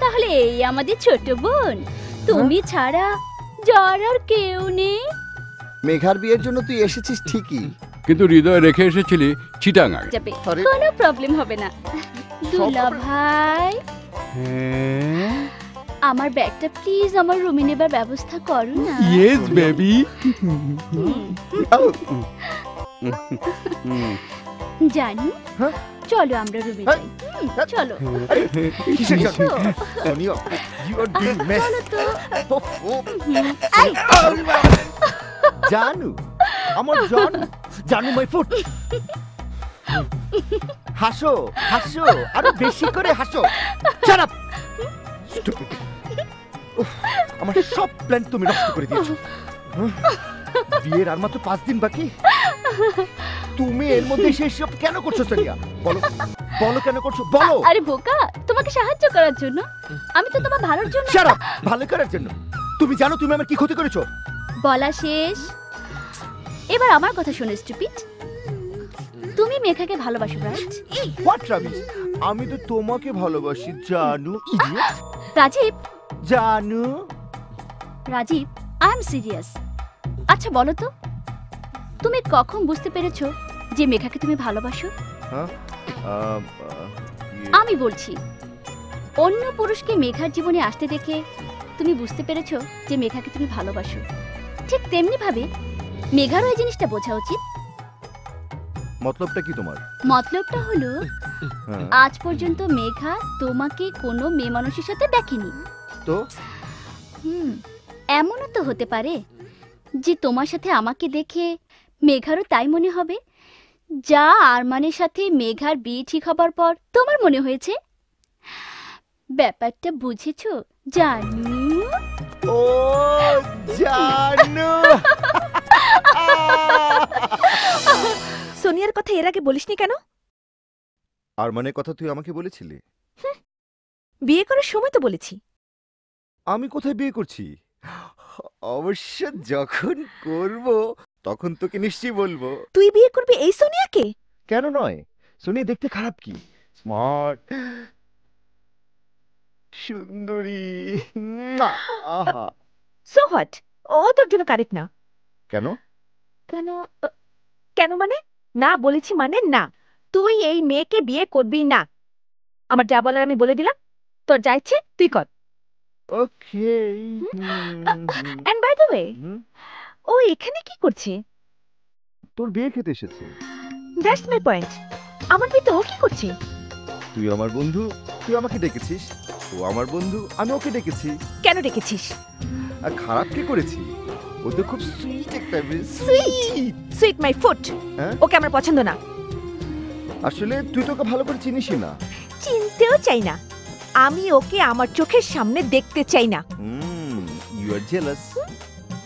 তাহলে এই আমাদের ছোট বোন, তুমি ছাড়া যার আর কেউ নেই। মেঘার বিয়ের জন্য তুই এসেছিস ঠিকই, কিন্তু হৃদয় রেখে এসেছিলি চিটাঙ্গায়। যাবে, কোনো প্রবলেম হবে না। দুলা ভাই, আমার ব্যাগটা প্লিজ আমার রুমে নেবার ব্যবস্থা করো না। Yes baby. জানি, চলো আমরা রুমে যাই। চলো। জানু, আমার জানু, জানু মাই ফুট। হাসো হাসো, আরো বেশি করে হাসো। Shut up. আমার সব প্ল্যান তুমি নষ্ট করে দিয়েছো। বিয়ের আর মাত্র 5 দিন বাকি, তুমি এর মধ্যে সেই সব কেন করছো সোনিয়া? বলো বলো কেন করছো, বলো। আরে বোকা, তোমাকে সাহায্য করার জন্য। আমি তো তোমার ভালোর জন্য। Shut up. ভালো করার জন্য? তুমি জানো তুমি আমার কি ক্ষতি করেছো? বলা শেষ, এবার আমার কথা শোনো স্টুপিড। তুমি মেঘাকে ভালোবাসো, রাইট? What rubbish? আমি তো তোমাকে ভালোবাসি জানু, ইডিয়েট। রাজীব, জানু। Rajiv, I am serious. আচ্ছা বলো তো, তুমি কখন বুঝতে পেরেছো যে মেঘাকে তুমি ভালোবাসো? আমি বলছি, অন্য পুরুষকে মেঘার জীবনে আসতে দেখে তুমি বুঝতে পেরেছো যে মেঘাকে তুমি ভালোবাসো। ঠিক তেমনি ভাবে মেঘারও এই জিনিসটা বোঝা উচিত। মতলবটা কি তোমার? মতলবটা হলো, আজ পর্যন্ত মেঘা তোমাকে কোনো মেয়ে মানুষের সাথে দেখেনি তো। এমনও তো হতে পারে যে তোমার সাথে আমাকে দেখে মেঘারও তাই মনে হবে যা আরমানের সাথে মেঘার বিয়ে ঠিক হবার পর তোমার মনে হয়েছে। ব্যাপারটা বুঝেছো জানু? ও জানু। সোনিয়ার কথা এর আগে বলিসনি কেন? আরমানের কথা তুই আমাকে বলেছিলি? বিয়ে করার সময় তো বলেছি। আমি কোথায় বিয়ে করছি? অবশ্য যখন করব তখন তোকে নিশ্চয়ই বলবো। তুই বিয়ে করবি এই সোনিয়াকে? কেন নয়? সোনিয়া দেখতে খারাপ কি? স্মার্ট, সুন্দরী। আহা। So what? ও তোর জন্য কারেক্ট না। কেন? কেন? কেন মানে? না বলেছি মানে না। তুই এই মেয়েকে বিয়ে করবি না। আমার যা বলার আমি বলে দিলাম। তোর যা ইচ্ছে তুই কর। ওকে। এন্ড বাই দ্য ওয়ে, ও এখানে কি করছে? তোর বিয়ে খেতে এসেছে। That's my point. আমার বিয়ে ও কি করছে? তুই আমার বন্ধু, তুই আমাকে ডেকেছিস। ও আমার বন্ধু, আমি ওকে ডেকেছি। কেন ডেকেছিস? আর খারাপ কি করেছি? ও তো খুব সুইট একটা মেয়ে। সুইট? Sweet my foot. ওকে আমার পছন্দ না। আসলে তুই তো ওকে ভালো করে চিনিসই না। চিনতেও চাই না। আমি ওকে আমার চোখের সামনে দেখতে চাই না। You are jealous.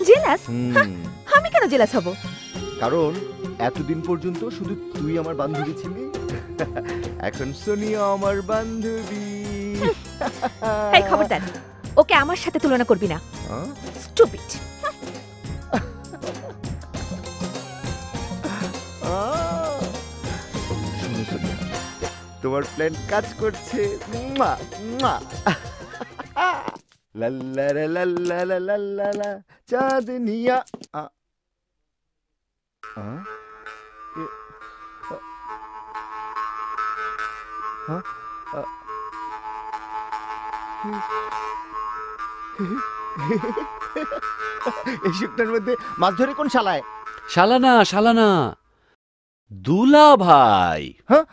জেলাস? আমি কেন জেলাস হব? কারণ এতদিন পর্যন্ত শুধু তুই আমার বান্ধবী ছিলি, এখন সোনিয়া আমার বান্ধবী। এই খবরদার, ওকে আমার সাথে তুলনা করবি না। স্টুপিড। তোমার প্ল্যান কাজ করছে। মুয়া, মুয়া। লাল্লা রে লাল্লা লা লাল্লা লা, চাঁদনিয়া। আ, আ? এ- আ, হ্যাঁ? আ, এই শুকনার মধ্যে মাছ ধরে কোন শালায়? শালানা শালানা, দুলা ভাই। হ্যাঁ?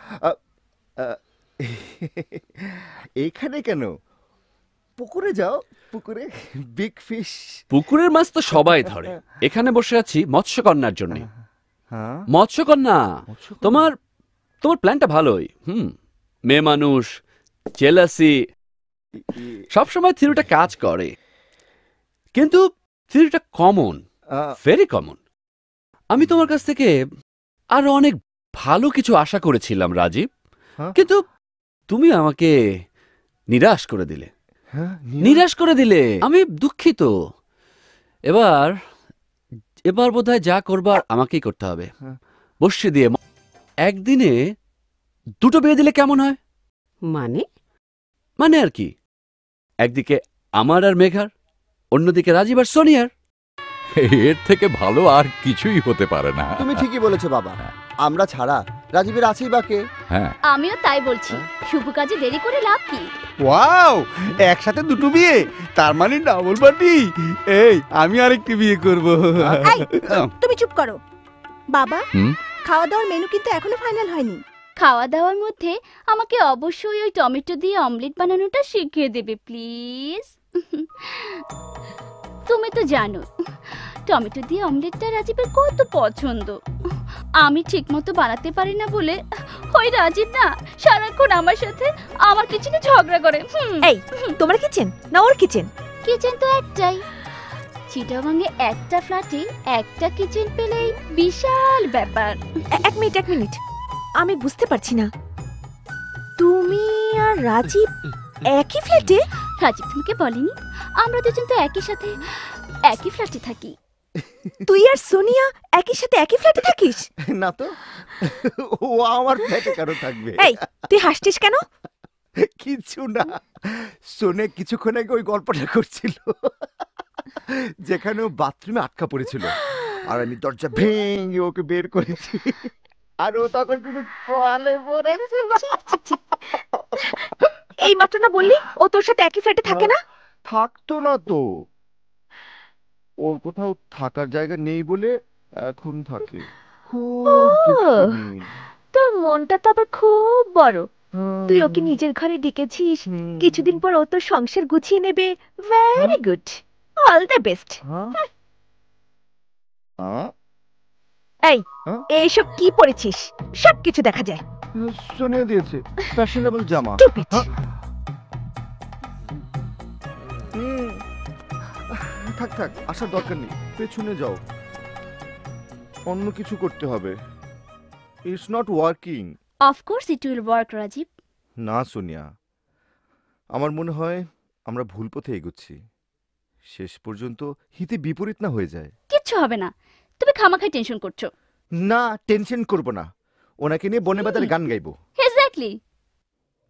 এইখানে কেন? পুকুরে যাও, পুকুরে বিগ ফিশ। পুকুরের মাছ তো সবাই ধরে, এখানে বসে আছি মৎস্যকন্যার জন্য। হ্যাঁ, মৎস্যকন্যা, তোমার তোমার প্ল্যানটা ভালোই। মেয়ে মানুষ, জেলাসি, সবসময় থিওরিটা কাজ করে, কিন্তু থিওরিটা কমন, ভেরি কমন। আমি তোমার কাছ থেকে আরো অনেক ভালো কিছু আশা করেছিলাম রাজীব, কিন্তু তুমি আমাকে নিরাশ করে দিলে। নিরাশ করে দিলে, আমি দুঃখিত। এবার এবার বোধহয় যা করবার আমাকেই করতে হবে। বসে দিয়ে একদিনে দুটো বিয়ে দিলে কেমন হয়? মানে মানে আর কি, একদিকে আমার আর মেঘার, অন্যদিকে রাজীব আর সোনিয়ার। এর থেকে ভালো আর কিছুই হতে পারে না। তুমি ঠিকই বলেছো বাবা, আমরা ছাড়া রাজীবের আছেই বা কে? হ্যাঁ, আমিও তাই বলছি, শুভ কাজে দেরি করে লাভ কি? ওয়াও, একসাথে দুটো বিয়ে, তার মানে ডাবল পার্টি। এই আমি আরেকটি বিয়ে করব। এই, তুমি চুপ করো বাবা। হুম? খাওয়া দাওয়ার মেনু কিন্তু এখনো ফাইনাল হয়নি। খাওয়া দাওয়ার মধ্যে আমাকে অবশ্যই ওই টমেটো দিয়ে অমলেট বানানোটা শিখিয়ে দেবে প্লিজ। তুমি তো জানো টমেটো দিয়ে অমলেটটা রাজীবের কত পছন্দ। আমি ঠিকমতো বানাতে পারি না বলে ওই রাজীব না সারাক্ষণ আমার সাথে আমার কিচেনে ঝগড়া করে। এই, তোমার কিচেন না ওর কিচেন? কিচেন তো একটাই, চিটাগাঙে একটা ফ্ল্যাটে একটা কিচেন পেলেই বিশাল ব্যাপার। এক মিনিট, আমি বুঝতে পারছি না, তুমি আর রাজীব একই ফ্ল্যাটে? রাজীব তোমাকে বলেনি আমরা দুজন তো একই সাথে একই ফ্ল্যাটে থাকি? তুই আর সোনিয়া একই সাথে একই ফ্ল্যাটে থাকিস? না তো, ও আমার ফ্ল্যাটে কেন থাকবে? এই, তুই হাসছিস কেন? কিছু না, শোনে কিছুক্ষণ আগে ওই গল্পটা করছিল, যেখানে ও বাথরুমে আটকা পড়েছিল আর আমি দরজা ভেঙে ওকে বের করেছি, আর ও তখন শুধু তোয়ালে পড়েছিল। এই মাত্র না বললি ও তোর সাথে একই ফ্ল্যাটে থাকে না? থাকতো না তো, ওর কোথাও থাকার জায়গা নেই বলে এখন থাকে। তোর মনটা তো আবার খুব বড়। তুই ওকে নিজের ঘরে ডেকেছিস, কিছুদিন পর ও তোর সংসার গুছিয়ে নেবে। Very good, all the best. এই, এইসব কি পরেছিস? সবকিছু দেখা যায়। সোনিয়া দিয়েছে, ফ্যাশনেবল জামা। থাক থাক, আসার দরকার নেই, পেছনে যাও, অন্য কিছু করতে হবে। It's not working. Of course it will work Rajeev. না সোনিয়া, আমার মনে হয় আমরা ভুল পথে এগোচ্ছি, শেষ পর্যন্ত হিতে বিপরীত না হয়ে যায়। কিচ্ছু হবে না, তুমি খামাখাই টেনশন করছো। না, টেনশন করব না, ওনাকে নিয়ে বনে বাজারে গান গাইবো। এক্স্যাক্টলি।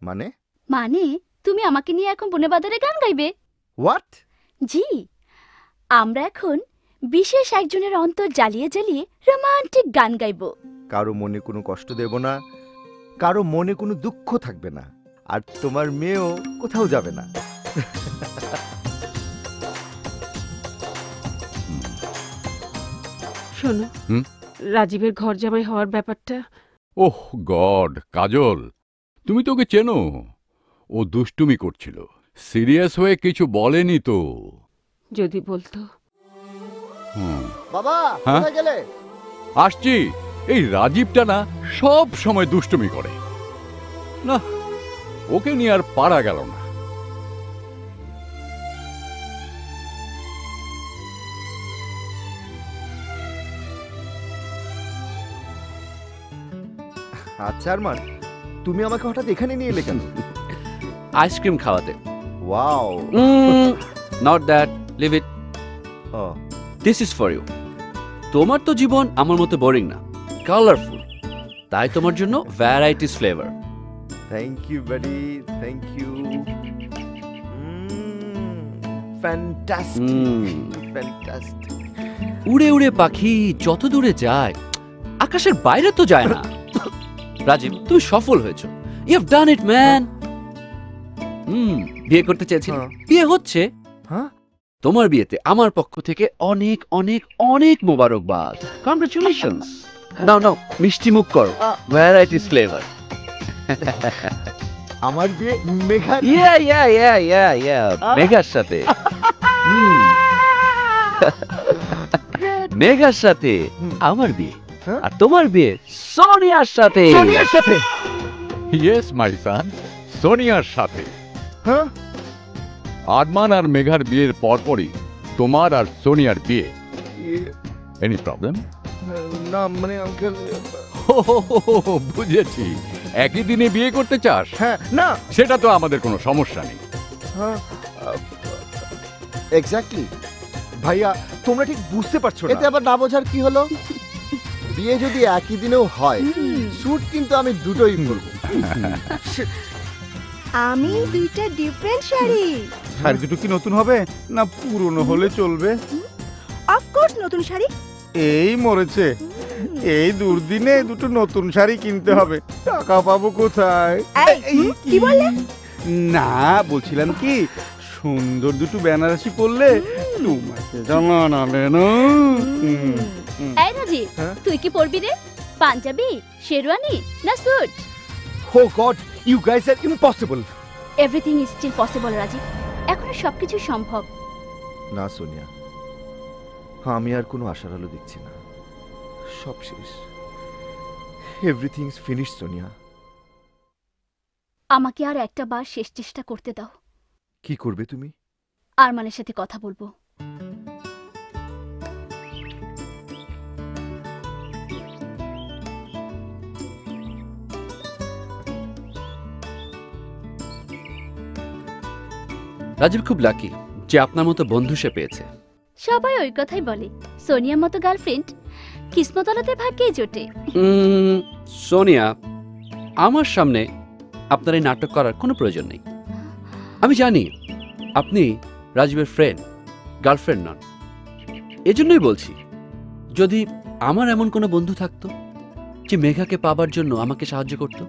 মানে? মানে তুমি আমাকে নিয়ে এখন বনে বাজারে গান গাইবে। হোয়াট? জি, আমরা এখন বিশেষ একজনের অন্তর জ্বালিয়ে জ্বালিয়ে রোমান্টিক গান গাইবো। কারো মনে কোনো কষ্ট দেব না, কারো মনে কোনো দুঃখ থাকবে না, আর তোমার মেয়েও কোথাও যাবে না। শোনো, রাজীবের ঘর জামাই হওয়ার ব্যাপারটা। ওহ গড, কাজল, তুমি তো ওকে চেনো, ও দুষ্টুমি করছিল, সিরিয়াস হয়ে কিছু বলেনি তো। যদি বলতো। বাবা, হ্যাঁ? কোথায় গেলে? আসছি। এই রাজীবটা না সব সময় দুষ্টুমি করে, না ওকে নিয়ে আর পারা গেল না। আচ্ছা আরমান, তুমি আমাকে হঠাৎ এখানে নিয়ে এলে কেন? আইসক্রিম খাওয়াতে। Wow. Not that, leave it. This is for you. তোমার তো জীবন আমার মতো বোরিং না, কালারফুল, তাই তোমার জন্য varieties flavour. Thank you buddy, thank you. Fantastic, fantastic. উড়ে উড়ে পাখি যত দূরে যায় আকাশের বাইরে তো যায় না। রাজীব, তুমি সফল হয়েছো। You have done it man. বিয়ে করতে চেয়েছিলে, বিয়ে হচ্ছে। হ্যাঁ, তোমার বিয়েতে আমার পক্ষ থেকে অনেক অনেক অনেক মোবারকবাদ। কংগ্রাচুলেশনস। নাও নাও, মিষ্টি মুখ করো। Varieties flavour. আমার বিয়ে মেঘা। ইয়া ইয়া ইয়া ইয়া ইয়া মেঘার সাথে। মেঘার সাথে আমার বিয়ে, আর তোমার বিয়ে সোনিয়ার সাথে। সোনিয়ার সাথে? ইয়েস মাই সান, সোনিয়ার সাথে। হ্যাঁ, আরমান আর মেঘার বিয়ের পরপরই তোমার আর সোনিয়ার বিয়ে। Any problem? না মানে আঙ্কেল, বুঝেছি, একই দিনে বিয়ে করতে চাস। হ্যাঁ, না সেটা তো আমাদের কোনো সমস্যা নেই। হ্যাঁ, এক্স্যাক্টলি। ভাইয়া, তোমরা ঠিক বুঝতে পারছো না। এতে আবার না বোঝার কি হলো? বিয়ে যদি একই দিনেও হয়, স্যুট কিন্তু আমি দুটোই পরবো। আমি দুইটা ডিফারেন্ট শাড়ি। শাড়ি দুটো কি নতুন হবে না পুরনো হলে চলবে? অফকোর্স নতুন শাড়ি। এই মরেছে, এই দুর্দিনে দুটো নতুন শাড়ি কিনতে হবে। টাকা পাবো কোথায়? কি বললে? না, বলছিলাম কি, সুন্দর দুটো বেনারসি পরলে তোমাকে জানাবে না। এই রাজীব, তুই কি পরবি রে? পাঞ্জাবি, শেরওয়ানি না suit? Oh God, you guys are impossible. Everything is still possible Rajeev, এখনো সবকিছু সম্ভব। না সোনিয়া, আমি আর কোনো আশার আলো দেখছি না। সব শেষ, এভরিথিং ইজ ফিনিশ সোনিয়া। আমাকে আর একটা বার শেষ চেষ্টা করতে দাও। কি করবে তুমি? আরমানের সাথে কথা বলবো। রাজীব খুব লাকি যে আপনার মতো বন্ধু সে পেয়েছে। সবাই ওই কথাই বলে, সোনিয়ার মতো গার্লফ্রেন্ড কিসমতলাতে ভাগ্যেই জোটে। সোনিয়া, আমার সামনে আপনার এই নাটক করার কোনো প্রয়োজন নেই। আমি জানি আপনি রাজীবের ফ্রেন্ড, গার্লফ্রেন্ড নন। এজন্যই বলছি, যদি আমার এমন কোনো বন্ধু থাকতো যে মেঘাকে পাবার জন্য আমাকে সাহায্য করত।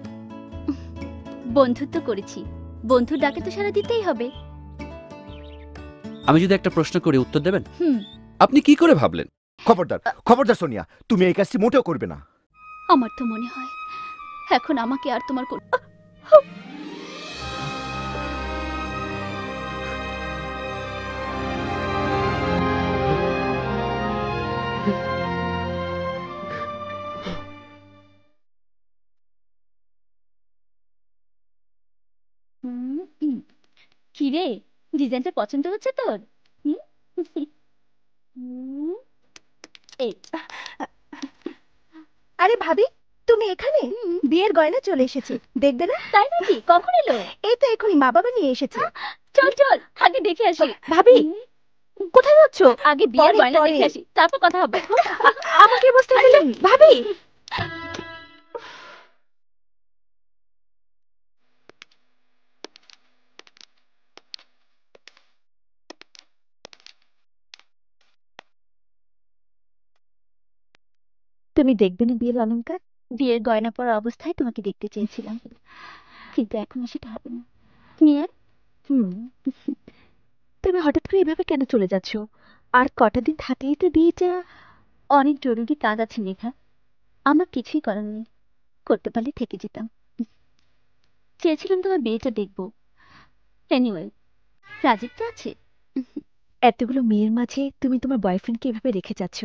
বন্ধুত্ব করেছি, বন্ধুর ডাকে তো সাড়া দিতেই হবে। আমি যদি একটা প্রশ্ন করে উত্তর দেবেন? আপনি কি করে ভাবলেন? খবরদার, খবরদার সোনিয়া, তুমি এই কাজটি মোটেও করবে না। আমার তো মনে হয় এখন আমাকে আর তোমার কি রে, ডিজাইনটা পছন্দ হচ্ছে তোর? আরে ভাবি, তুমি এখানে? বিয়ের গয়না চলে এসেছে, দেখবে না? তাই নাকি? কখন এলো? এই তো এখনই মা বাবা নিয়ে এসেছে। চল চল, আগে দেখে আসি। ভাবি, কোথায় যাচ্ছ? আগে বিয়ের গয়না দেখে আসি, তারপর কথা হবে। আমাকে বুঝতে দিলেন ভাবি? তুমি দেখবে না বিয়ের অলংকার? বিয়ের গয়না পরা অবস্থায় তোমাকে দেখতে চেয়েছিলাম, কিন্তু এখন সেটা হবে না। নিয়ে তুমি হঠাৎ করে এভাবে কেন চলে যাচ্ছ? আর কটা দিন থাকলেই তো বিয়েটা। অনেক জরুরি কাজ আছে মেঘা, আমার কিছুই করার নেই। করতে পারলে থেকে যেতাম। চেয়েছিলাম তোমার বিয়েটা দেখবো। এনিওয়ে, রাজীব তো আছে। এতগুলো মেয়ের মাঝে তুমি তোমার বয়ফ্রেন্ডকে এভাবে রেখে যাচ্ছ,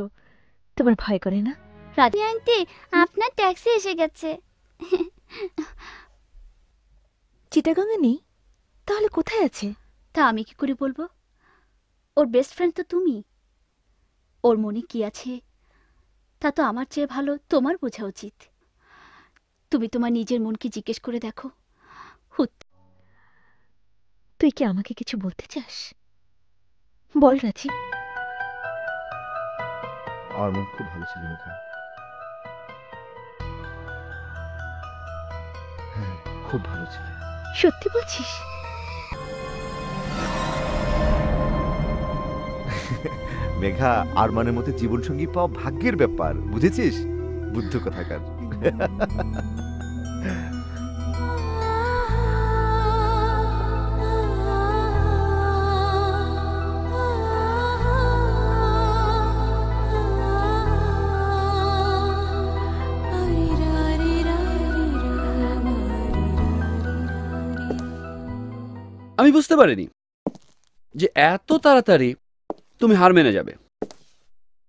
তোমার ভয় করে না? রাজীব আন্টি, আপনার ট্যাক্সি এসে গেছে। চিটাগাঙে নেই? তাহলে কোথায় আছে? তা আমি কি করে বলবো? ওর বেস্ট ফ্রেন্ড তো তুমি। ওর মনে কি আছে তা তো আমার চেয়ে ভালো তোমার বোঝা উচিত। তুমি তোমার নিজের মনকে জিজ্ঞেস করে দেখো। তুই কি আমাকে কিছু বলতে চাস? বল রাজীব। আমার মন খুব ভালো ছিল মেঘা। খুব ভালো ছেলে। সত্যি বলছিস? মেঘা, আরমানের মতো জীবনসঙ্গী পাওয়া ভাগ্যের ব্যাপার, বুঝেছিস? বুদ্ধ কথাকার। আমি বুঝতে পারিনি যে এত তাড়াতাড়ি তুমি হার মেনে যাবে।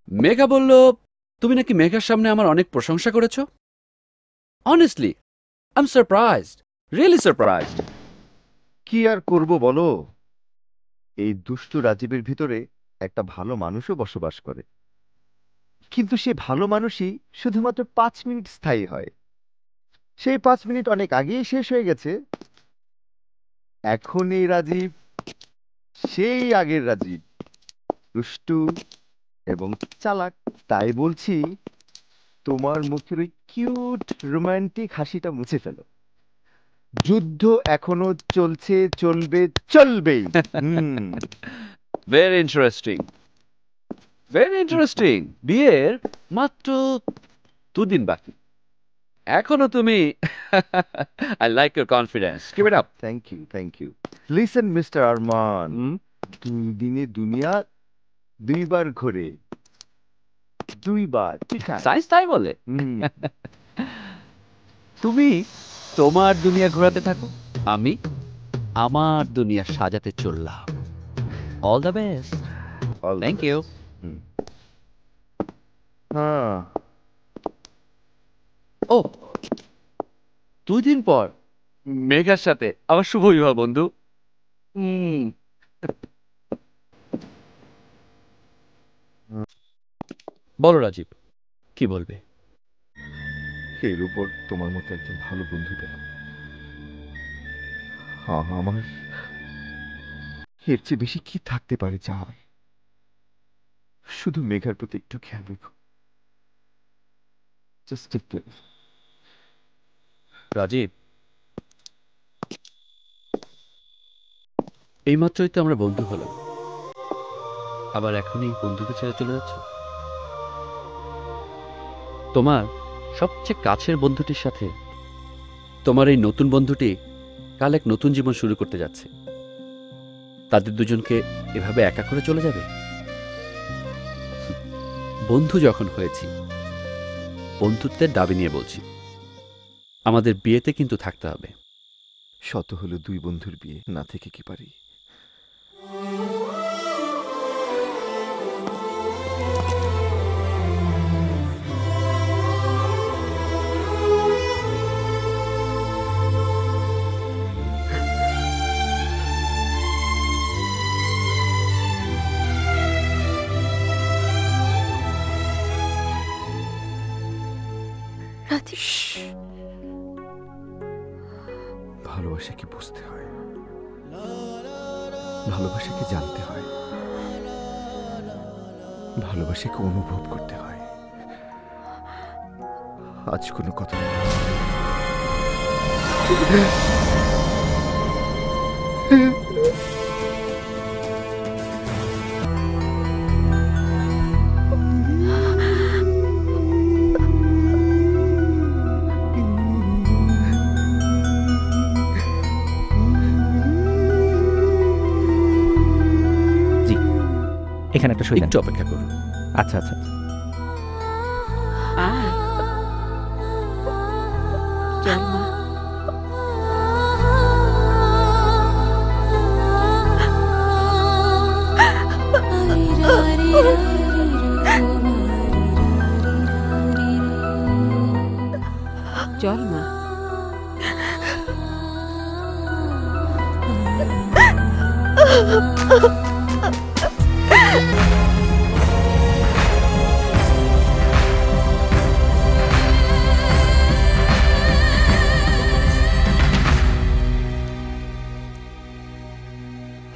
মেঘা বলল তুমি নাকি মেঘার সামনে আমার অনেক প্রশংসা করেছো। Honestly I am surprised, really surprised. কি আর করব বলো, এই দুষ্টু রাজীবের ভিতরে একটা ভালো মানুষও বসবাস করে, কিন্তু সে ভালো মানুষই শুধুমাত্র 5 মিনিট স্থায়ী হয়। সেই 5 মিনিট অনেক আগেই শেষ হয়ে গেছে। এখন এই রাজীব সেই আগের রাজীব, দুষ্টু এবং চালাক। তাই বলছি, তোমার মুখের ওই কিউট রোমান্টিক হাসিটা মুছে ফেলো। যুদ্ধ এখনো চলছে, চলবে, চলবেই। Very interesting, very interesting. বিয়ের মাত্র 2 দিন বাকি, এখনো তুমি I like your confidence, keep it up. Thank you, thank you. Listen mister Arman, 2 দিনে দুনিয়া 2 বার ঘোরে, 2 বার। সায়েন্স তাই বলে। তুমি তোমার দুনিয়া ঘোরাতে থাকো, আমি আমার দুনিয়া সাজাতে চললাম। All the best. Thank you. হ্যাঁ, ও 2 দিন পর মেঘার সাথে আমার শুভ বিবাহ বন্ধু। বলো রাজীব, কি বলবে? এর উপর তোমার মতো একজন ভালো বন্ধু পেলাম। আমার এর চেয়ে বেশি কি থাকতে পারে? যা, শুধু মেঘার প্রতি একটু খেয়াল রেখো। জাস্ট একটু। রাজীব, এইমাত্রই তো আমরা বন্ধু হলাম, আবার এখনই বন্ধুকে ছেড়ে চলে যাচ্ছ? তোমার সবচেয়ে কাছের বন্ধুটির সাথে তোমার এই নতুন বন্ধুটি কাল এক নতুন জীবন শুরু করতে যাচ্ছে। তাদের দুজনকে এভাবে একা করে চলে যাবে? বন্ধু যখন হয়েছি, বন্ধুত্বের দাবি নিয়ে বলছি, আমাদের বিয়েতে কিন্তু থাকতে হবে। শত হলো 2 বন্ধুর বিয়ে, না থেকে কি পারি? ভালোবাসাকে বুঝতে হয়, ভালোবাসাকে জানতে হয়, ভালোবাসাকে অনুভব করতে হয়। আজ কোনো কথা এখানে একটা সই দেন। একটু অপেক্ষা করুন। আচ্ছা আচ্ছা। চল মা। চল মা।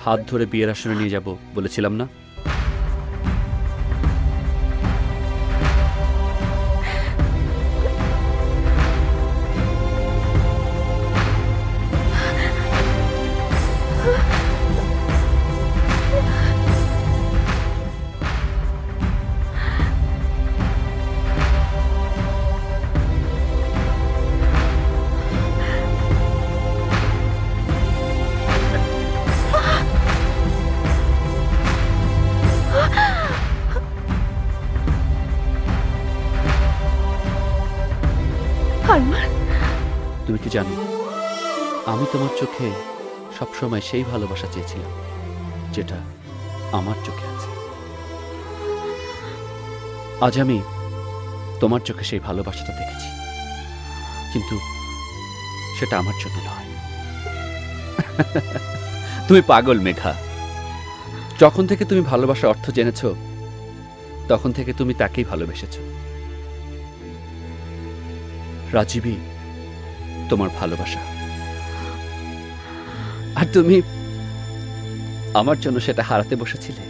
হাত ধরে বিয়ের আসনে নিয়ে যাব বলেছিলাম না? আরমান, তুমি কি জানো, আমি তোমার চোখে সবসময় সেই ভালোবাসা চেয়েছিলাম যেটা আমার চোখে আছে। আজ আমি তোমার চোখে সেই ভালোবাসাটা দেখেছি, কিন্তু সেটা আমার জন্য নয়। তুমি পাগল মেঘা। যখন থেকে তুমি ভালোবাসার অর্থ জেনেছ, তখন থেকে তুমি তাকেই ভালোবেসেছ। রাজীবই তোমার ভালোবাসা, আর তুমি আমার জন্য সেটা হারাতে বসেছিলে।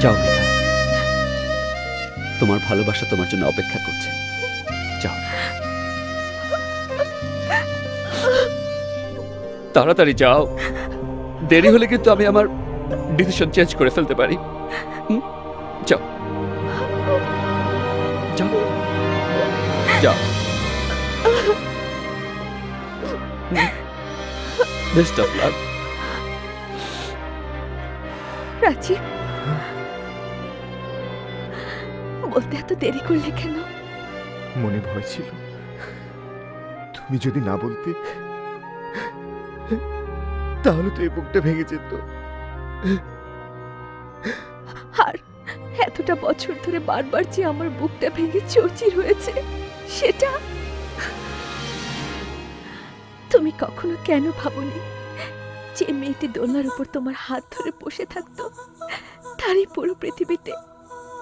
যাও মেঘা, তোমার ভালোবাসা তোমার জন্য অপেক্ষা করছে। যাও, তাড়াতাড়ি যাও, দেরি হলে কিন্তু আমি আমার ডিসিশন চেঞ্জ করে ফেলতে পারি। যাও যাও যাও। Best of luck. রাজীব, বলতে এত দেরি করলে কেন? মনে ভয় ছিল, তুমি যদি না বলতে তাহলে তো এই বুকটা ভেঙে যেত। আর এতটা বছর ধরে বারবার যে আমার বুকটা ভেঙে চৌচির হয়েছে, সেটা তুমি কখনো কেন ভাবনি যে মেয়েটি দোলনার উপর তোমার হাত ধরে বসে থাকতো, তারই পুরো পৃথিবীতে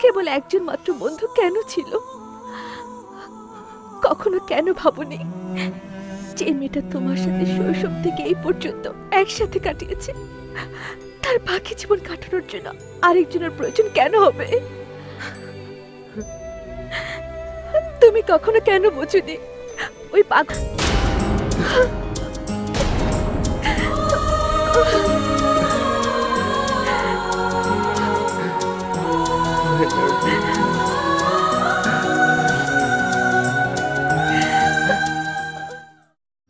কেবল একজন মাত্র বন্ধু কেন ছিল? কখনো কেন ভাবনি যে মেয়েটা তোমার সাথে শৈশব থেকে এই পর্যন্ত একসাথে কাটিয়েছে, তার বাকি জীবন কাটানোর জন্য আরেকজনের প্রয়োজন কেন হবে? তুমি কখনো কেন বোঝোনি ওই পাগল